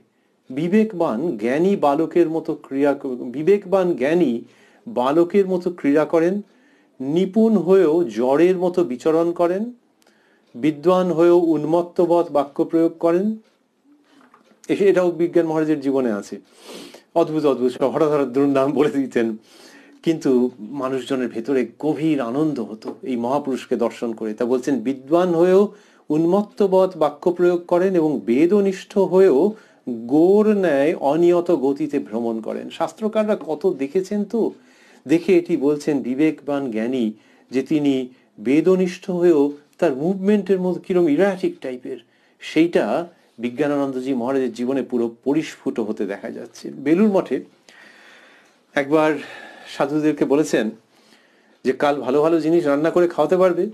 বিবেকবান জ্ঞানী বালকের মতো বিবেকবান জ্ঞানী বালকের মতো ক্রীড়া করেন, নিপুণ হয়েও জ্বরের মতো বিচরণ করেন, বিদ্বান হয়েও উন্মত্তবৎ বাক্য প্রয়োগ করেন। এটাও বিজ্ঞান মহারাজের জীবনে আছে। অদ্ভুত অদ্ভুত হঠাৎ হঠাৎ দুর্নাম বলে দিতেন, কিন্তু মানুষজনের ভেতরে গভীর আনন্দ হতো এই মহাপুরুষকে দর্শন করে। তা বলছেন, বিদ্বান হয়েও উন্মত্তবৎ বাক্য প্রয়োগ করেন এবং বেদনিষ্ঠ হয়েও গোর ন্যায় অনিয়ত গতিতে ভ্রমণ করেন। শাস্ত্রকাররা কত দেখেছেন, তো দেখে এটি বলছেন বিবেকবান জ্ঞানী, যে তিনি বেদনিষ্ঠ হয়েও তার মুভমেন্টের মধ্যে কিরম ইরাটিক টাইপের, সেইটা বিজ্ঞানানন্দজি মহারাজের জীবনে পুরো পরিস্ফুট হতে দেখা যাচ্ছে। বেলুর মঠে একবার সাধুদেরকে বলেছেন যে কাল ভালো ভালো জিনিস রান্না করে খাওয়াতে পারবে,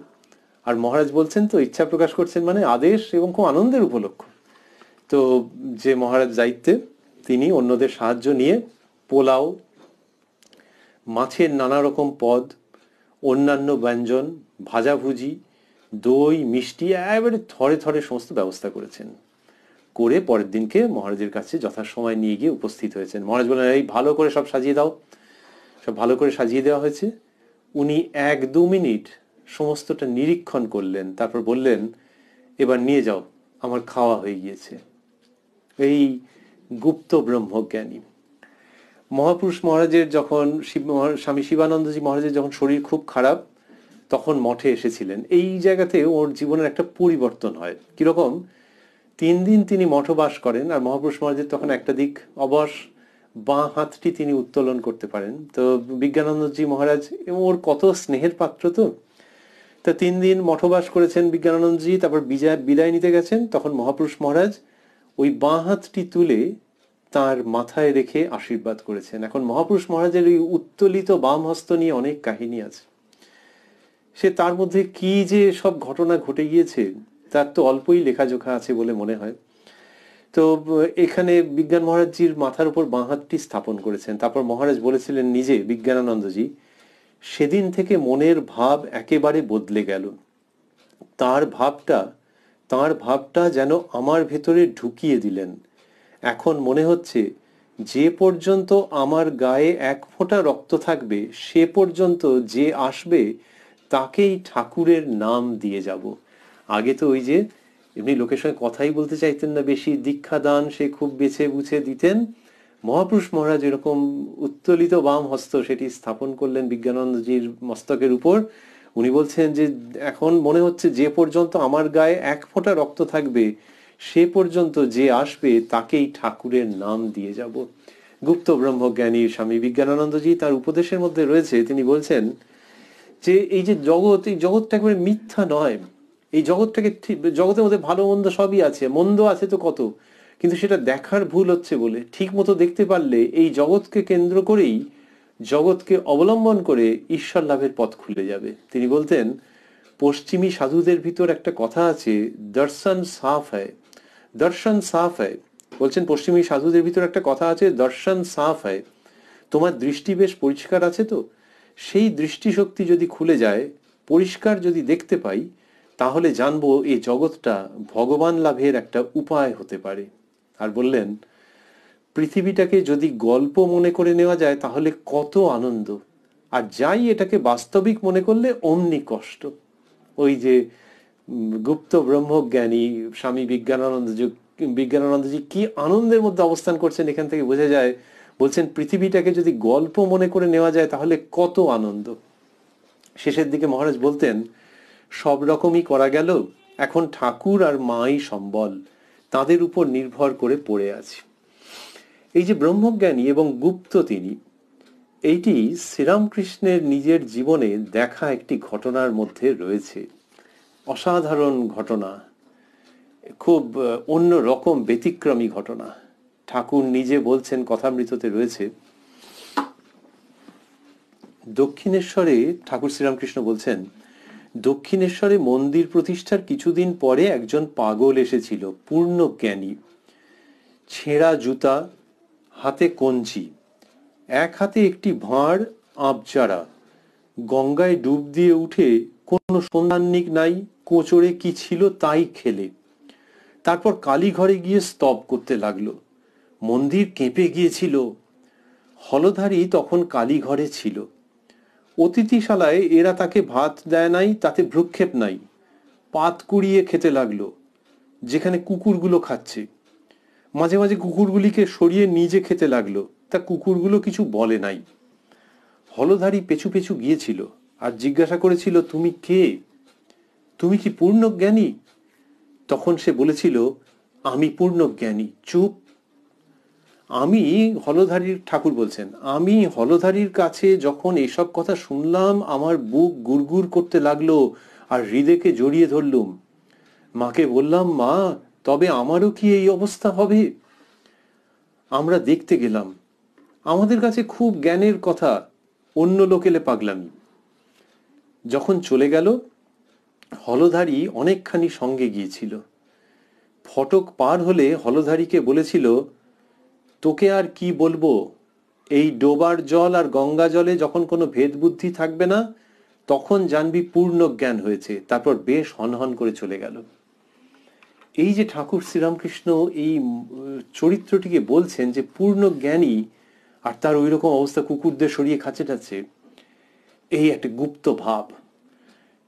আর মহারাজ বলছেন তো ইচ্ছা প্রকাশ করছেন, মানে আদেশ এবং খুব আনন্দের উপলক্ষ। তো যে মহারাজ দায়িত্বে, তিনি অন্যদের সাহায্য নিয়ে পোলাও, মাছের নানা রকম পদ, অন্যান্য ব্যঞ্জন, ভাজাভুজি, দই, মিষ্টি একেবারে থরে থরে সমস্ত ব্যবস্থা করেছেন। করে পরের দিনকে মহারাজের কাছে যথাসময় নিয়ে গিয়ে উপস্থিত হয়েছেন। মহারাজ বললেন, এই ভালো করে সব সাজিয়ে দাও। সব ভালো করে সাজিয়ে দেওয়া হয়েছে। উনি 1-2 মিনিট সমস্তটা নিরীক্ষণ করলেন, তারপর বললেন, এবার নিয়ে যাও, আমার খাওয়া হয়ে গিয়েছে। এই গুপ্ত ব্রহ্মজ্ঞানী মহাপুরুষ মহারাজের যখন স্বামী শিবানন্দজি মহারাজের যখন শরীর খুব খারাপ, তখন মঠে এসেছিলেন। এই জায়গাতে ওর জীবনের একটা পরিবর্তন হয়। কিরকম, 3 দিন তিনি মঠবাস করেন, আর মহাপুরুষ মহারাজের তখন একটা দিক অবশ, বাঁ হাতটি তিনি উত্তোলন করতে পারেন। তো বিজ্ঞানানন্দজি মহারাজ ওর কত স্নেহের পাত্র, তো 3 দিন মঠবাস করেছেন বিজ্ঞানানন্দজি, তারপর বিদায় নিতে গেছেন। তখন মহাপুরুষ মহারাজ ওই বাঁ হাতটি তুলে তার মাথায় রেখে আশীর্বাদ করেছেন। এখন মহাপুরুষ মহারাজের এই উত্তোলিত বাম হস্ত নিয়ে অনেক কাহিনী আছে। সে তার মধ্যে কি যে সব ঘটনা ঘটে গিয়েছে তার তো অল্পই লেখাজোখা আছে বলে মনে হয়। তো এখানে বিজ্ঞান মহারাজজির মাথার উপর বাঁ হাতটি স্থাপন করেছেন। তারপর মহারাজ বলেছিলেন নিজে, বিজ্ঞানানন্দজি, সেদিন থেকে মনের ভাব একেবারে বদলে গেল। তার ভাবটা যেন আমার ভেতরে ঢুকিয়ে দিলেন। এখন মনে হচ্ছে যে পর্যন্ত আমার গায়ে 1 ফোঁটা রক্ত থাকবে, সে পর্যন্ত যে আসবে তাকেই ঠাকুরের নাম দিয়ে যাব। আগে তো ওই যে এমনি লোকের সঙ্গে কথাই বলতে চাইতেন না বেশি, দীক্ষা দান সে খুব বেছে বুঝে দিতেন। মহাপুরুষ মহারাজ এরকম উত্তোলিত বাম হস্ত সেটি স্থাপন করলেন বিজ্ঞানানন্দজির মস্তকের উপর। উনি বলছেন যে এখন মনে হচ্ছে যে পর্যন্ত আমার গায়ে 1 ফোঁটা রক্ত থাকবে, সে পর্যন্ত যে আসবে তাকেই ঠাকুরের নাম দিয়ে যাব। গুপ্ত ব্রহ্মজ্ঞানী স্বামী বিজ্ঞানানন্দজি তার উপদেশের মধ্যে রয়েছে, তিনি বলছেন যে এই যে জগৎ, এই জগৎটা একেবারে মিথ্যা নয়। এই জগৎটাকে, জগতের মধ্যে ভালো মন্দ সবই আছে, মন্দ আছে তো কত, কিন্তু সেটা দেখার ভুল হচ্ছে বলে। ঠিক মতো দেখতে পারলে এই জগৎকে কেন্দ্র করেই, জগৎকে অবলম্বন করে ঈশ্বর লাভের পথ খুলে যাবে। তিনি বলতেন, পশ্চিমী সাধুদের ভিতর একটা কথা আছে, দর্শন সাফ হয়, দর্শন সাফ হয়। বলছেন পশ্চিমী সাধুদের ভিতর একটা কথা আছে, দর্শন সাফ হয়। তোমার দৃষ্টি বেশ পরিষ্কার আছে তো, সেই দৃষ্টিশক্তি যদি খুলে যায়, পরিষ্কার যদি দেখতে পাই, তাহলে জানবো এই জগৎটা ভগবান লাভের একটা উপায় হতে পারে। আর বললেন, পৃথিবীটাকে যদি গল্প মনে করে নেওয়া যায় তাহলে কত আনন্দ, আর যাই এটাকে বাস্তবিক মনে করলে অমনি কষ্ট। ওই যে গুপ্ত ব্রহ্মজ্ঞানী স্বামী বিজ্ঞানানন্দজি কি আনন্দের মধ্যে অবস্থান করছেন এখান থেকে বোঝা যায়। বলছেন পৃথিবীটাকে যদি গল্প মনে করে নেওয়া যায় তাহলে কত আনন্দ। শেষের দিকে মহারাজ বলতেন, সব রকমই করা গেল, এখন ঠাকুর আর মাই সম্বল, তাদের উপর নির্ভর করে পড়ে আছি। এই যে ব্রহ্মজ্ঞানী এবং গুপ্ত তিনি, এইটি শ্রীরামকৃষ্ণের নিজের জীবনে দেখা একটি ঘটনার মধ্যে রয়েছে। অসাধারণ ঘটনা, খুব অন্য রকম ব্যতিক্রমী ঘটনা। ঠাকুর নিজে বলছেন, কথামৃততে রয়েছে, দক্ষিণেশ্বরে ঠাকুর শ্রীরামকৃষ্ণ বলছেন, দক্ষিণেশ্বরে মন্দির প্রতিষ্ঠার কিছুদিন পরে একজন পাগল এসেছিল, পূর্ণ জ্ঞানী, ছেঁড়া জুতা, হাতে কঞ্চি, এক হাতে একটি ভাঁড় আবচারা, গঙ্গায় ডুব দিয়ে উঠে কোনো সন্ধানিক নাই, কোচরে কি ছিল তাই খেলে। তারপর কালীঘরে গিয়ে স্তব করতে লাগলো। মন্দির কেঁপে গিয়েছিল। হলধারী তখন কালীঘরে ছিল। অতিথিশালায় এরা তাকে ভাত দেয় নাই, তাতে ভ্রুক্ষেপ নাই। পাত কুড়িয়ে খেতে লাগলো, যেখানে কুকুরগুলো খাচ্ছে। মাঝে মাঝে কুকুরগুলিকে সরিয়ে নিজে খেতে লাগলো, তা কুকুরগুলো কিছু বলে নাই। হলধারী পেছু পেছু গিয়েছিল আর জিজ্ঞাসা করেছিল, তুমি কে? তুমি কি পূর্ণজ্ঞানী? তখন সে বলেছিল, আমি পূর্ণজ্ঞানী। চুপ। আমি হলধারীর, ঠাকুর বলছেন, আমি হলধারীর কাছে যখন এসব কথা শুনলাম, আমার বুক গুড়গুড় করতে লাগলো আর হৃদয়কে জড়িয়ে ধরলুম। মাকে বললাম, মা, তবে আমারও কি এই অবস্থা হবে? আমরা দেখতে গেলাম। আমাদের কাছে খুব জ্ঞানের কথা, অন্য লোক এলে পাগলামি। যখন চলে গেল, হলধারী অনেকখানি সঙ্গে গিয়েছিল। ফটক পার হলে হলধারীকে বলেছিল, তোকে আর কি বলবো, এই ডোবার জল আর গঙ্গা জলে যখন কোনো ভেদ বুদ্ধি থাকবে না, তখন জানবি পূর্ণ জ্ঞান হয়েছে। তারপর বেশ হনহন করে চলে গেল। এই যে ঠাকুর শ্রীরামকৃষ্ণ এই চরিত্রটিকে বলছেন যে পূর্ণ জ্ঞানী, আর তার ওই রকম অবস্থা, কুকুরদের সরিয়ে খাচ্ছে টাচ্ছে, এই একটা গুপ্ত ভাব।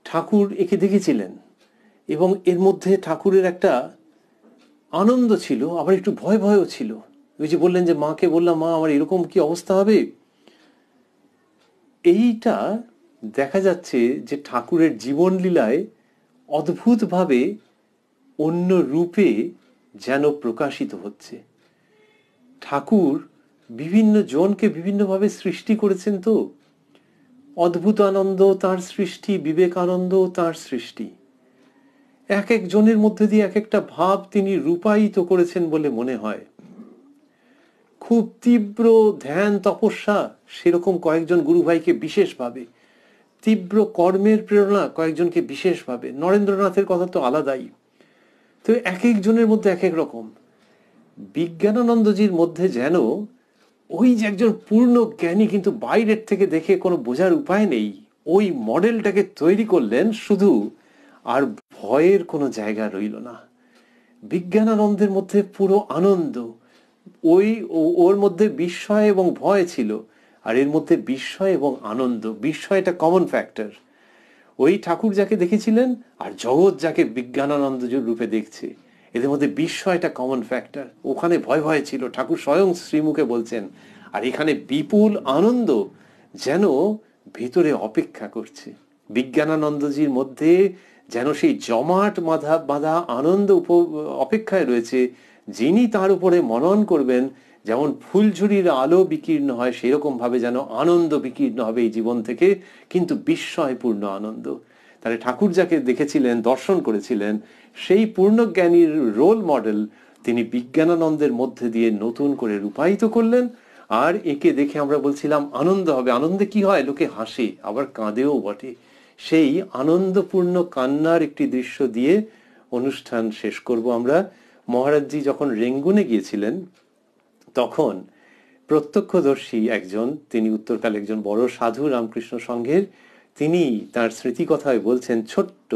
ঠাকুর একে দেখেছিলেন এবং এর মধ্যে ঠাকুরের একটা আনন্দ ছিল, আবার একটু ভয় ভয়ও ছিল। ওই যে বললেন যে মাকে বললাম, মা, আমার এরকম কি অবস্থা হবে। এইটা দেখা যাচ্ছে যে ঠাকুরের জীবন লীলায় অদ্ভুতভাবে অন্য রূপে যেন প্রকাশিত হচ্ছে। ঠাকুর বিভিন্ন জনকে বিভিন্নভাবে সৃষ্টি করেছেন। তো অদ্ভুত আনন্দ তার সৃষ্টি, বিবেকানন্দ তার সৃষ্টি। এক এক জনের মধ্যে দিয়ে এক একটা ভাব তিনি রূপায়িত করেছেন বলে মনে হয়। খুব তীব্র ধ্যান তপস্যা, সেরকম কয়েকজন গুরুভাইকে বিশেষভাবে, তীব্র কর্মের প্রেরণা কয়েকজনকে বিশেষভাবে, নরেন্দ্রনাথের কথা তো আলাদাই। তো এক একজনের মধ্যে এক এক রকম। বিজ্ঞানানন্দজির মধ্যে যেন ওই যে একজন পূর্ণ জ্ঞানী, কিন্তু বাইরের থেকে দেখে কোনো বোঝার উপায় নেই, ওই মডেলটাকে তৈরি করলেন শুধু, আর ভয়ের কোনো জায়গা রইল না। বিজ্ঞানানন্দের মধ্যে পুরো আনন্দ, ওর মধ্যে বিস্ময় এবং ভয় ছিল, আর এর মধ্যে বিস্ময় এবং আনন্দ। বিস্ময়টা কমন ফ্যাক্টর। ওই ঠাকুর যাকে দেখেছিলেন আর জগৎ যাকে বিজ্ঞানানন্দ রূপে দেখছে, এদের মধ্যে বিস্ময়টা কমন ফ্যাক্টর। ওখানে ভয় ভয় ছিল, ঠাকুর স্বয়ং শ্রীমুখে বলছেন, আর এখানে বিপুল আনন্দ যেন ভেতরে অপেক্ষা করছে। বিজ্ঞানানন্দজির মধ্যে যেন সেই জমাট বাঁধা বাঁধা আনন্দ অপেক্ষায় রয়েছে, যিনি তার উপরে মনন করবেন। যেমন ফুলঝুরির আলো বিকীর্ণ হয়, সেরকম ভাবে যেন আনন্দ বিকীর্ণ হবে এই জীবন থেকে, কিন্তু বিস্ময়পূর্ণ আনন্দ। তাহলে ঠাকুর যাকে দেখেছিলেন, দর্শন করেছিলেন, সেই পূর্ণজ্ঞানীর রোল মডেল তিনি বিজ্ঞানানন্দের মধ্যে দিয়ে নতুন করে রূপায়িত করলেন। আর একে দেখে আমরা বলছিলাম আনন্দ হবে। আনন্দে কি হয়, লোকে হাসে আবার কাঁদেও বটে। সেই আনন্দপূর্ণ কান্নার একটি দৃশ্য দিয়ে অনুষ্ঠান শেষ করব আমরা। মহারাজজি যখন রেঙ্গুনে গিয়েছিলেন, তখন প্রত্যক্ষদর্শী একজন, তিনি উত্তরকালে একজন বড় সাধু রামকৃষ্ণ সংঘের, তিনি তার স্মৃতিকথায় বলছেন, ছোট্ট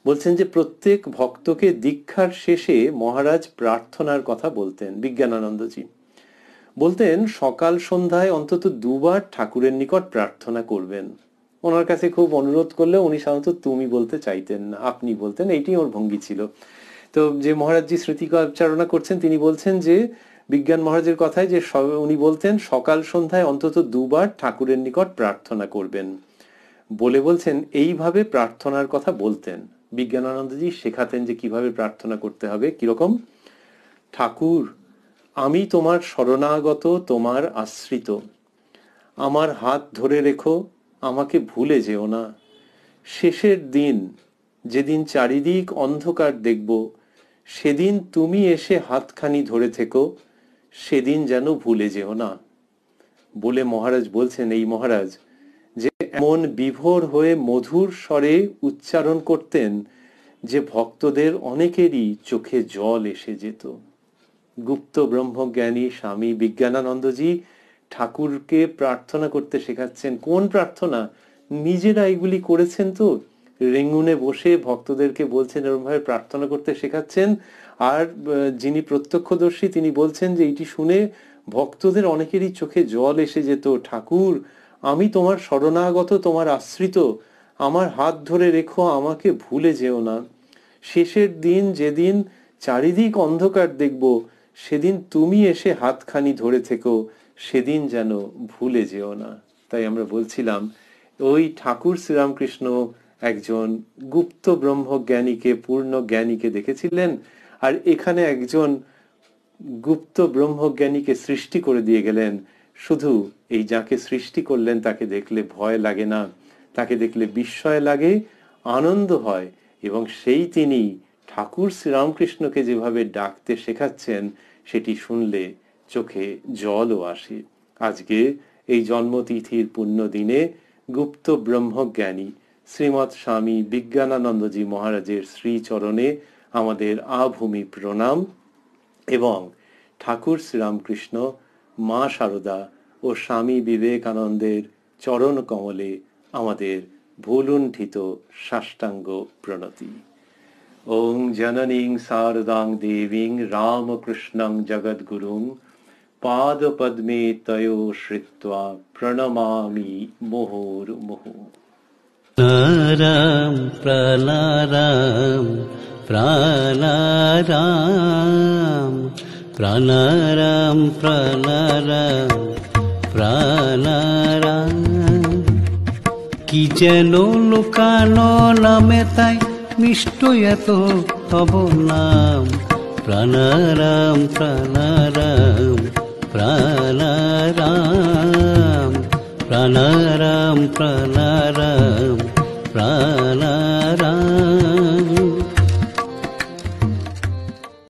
বলছেন যে প্রত্যেক ভক্তকে দীক্ষার শেষে মহারাজ প্রার্থনার কথা বলতেন। বিজ্ঞানানন্দজি বলতেন সকাল সন্ধ্যায় অন্তত দুবার ঠাকুরের নিকট প্রার্থনা করবেন। ওনার কাছে খুব অনুরোধ করলে উনি সাধারণত তুমি বলতে চাইতেন না, আপনি বলতেন, এইটি ওর ভঙ্গি ছিল। তো যে মহারাজজি স্মৃতিচারণা করছেন, তিনি বলছেন যে বিজ্ঞান মহারাজের কথায় যে উনি বলতেন সকাল সন্ধ্যায় অন্তত দুবার ঠাকুরের নিকট প্রার্থনা করবেন বলে বলছেন এইভাবে প্রার্থনার কথা বলতেন। বিজ্ঞানানন্দজি শেখাতেন যে কিভাবে প্রার্থনা করতে হবে। কিরকম? ঠাকুর, আমি তোমার শরণাগত, তোমার আশ্রিত, আমার হাত ধরে রেখো, আমাকে ভুলে যেও না। শেষের দিন, যেদিন চারিদিক অন্ধকার দেখব, সেদিন তুমি এসে হাতখানি ধরে থেকো, সেদিন যেন ভুলে যেও না। বলে মহারাজ বলছেন, এই মহারাজ যে এমন বিভোর হয়ে মধুর স্বরে উচ্চারণ করতেন যে ভক্তদের অনেকেরই চোখে জল এসে যেত। গুপ্ত ব্রহ্মজ্ঞানী স্বামী বিজ্ঞানানন্দজি ঠাকুরকে প্রার্থনা করতে শেখাচ্ছেন। কোন প্রার্থনা? নিজেরা এগুলি করেছেন তো, রেঙ্গুনে বসে ভক্তদেরকে বলছেন, এরকম ভাবে প্রার্থনা করতে শেখাচ্ছেন। আর যিনি প্রত্যক্ষদর্শী তিনি বলছেন যে এটি শুনে ভক্তদের অনেকেরই চোখে জল এসে যেত, ঠাকুর আমি তোমার শরণাগত, তোমার আশ্রিত, আমার হাত ধরে রেখো, আমাকে ভুলে যেও না। শেষের দিন যেদিন চারিদিক অন্ধকার দেখব, সেদিন তুমি এসে হাতখানি ধরে থেকো, সেদিন যেন ভুলে যেও না। তাই আমরা বলছিলাম ওই ঠাকুর শ্রীরামকৃষ্ণ একজন গুপ্ত ব্রহ্মজ্ঞানীকে, পূর্ণ জ্ঞানীকে দেখেছিলেন, আর এখানে একজন গুপ্ত ব্রহ্মজ্ঞানীকে সৃষ্টি করে দিয়ে গেলেন। শুধু এই যাকে সৃষ্টি করলেন তাকে দেখলে ভয় লাগে না, তাকে দেখলে বিস্ময় লাগে, আনন্দ হয়, এবং সেই তিনি ঠাকুর শ্রীরামকৃষ্ণকে যেভাবে ডাকতে শেখাচ্ছেন সেটি শুনলে চোখে জলও আসে। আজকে এই জন্মতিথির পুণ্য দিনে গুপ্ত ব্রহ্মজ্ঞানী শ্রীমৎ স্বামী বিজ্ঞানানন্দজি মহারাজের শ্রীচরণে আমাদের আভূমি প্রণাম, এবং ঠাকুর শ্রীরামকৃষ্ণ, মা শারদা ও স্বামী বিবেকানন্দের চরণ কমলে আমাদের ভুলুণ্ঠিত সাষ্টাঙ্গ প্রণতি। ওং জননীং শারদাং দেবীং রামকৃষ্ণং জগদ্গুরুং পাদপদ্মে তয়ো শ্রিত্বা প্রণমামি মুহুর্মুহুঃ। প্রাণারাম প্রাণারাম প্রাণারাম প্রাণারাম প্রাণারাম প্রাণারাম। কি যেন লোকানো নামে তাই মিষ্ট এত তব নাম। প্রাণারাম প্রাণারাম প্রাণারাম প্রাণারাম প্রাণারাম প্রাণ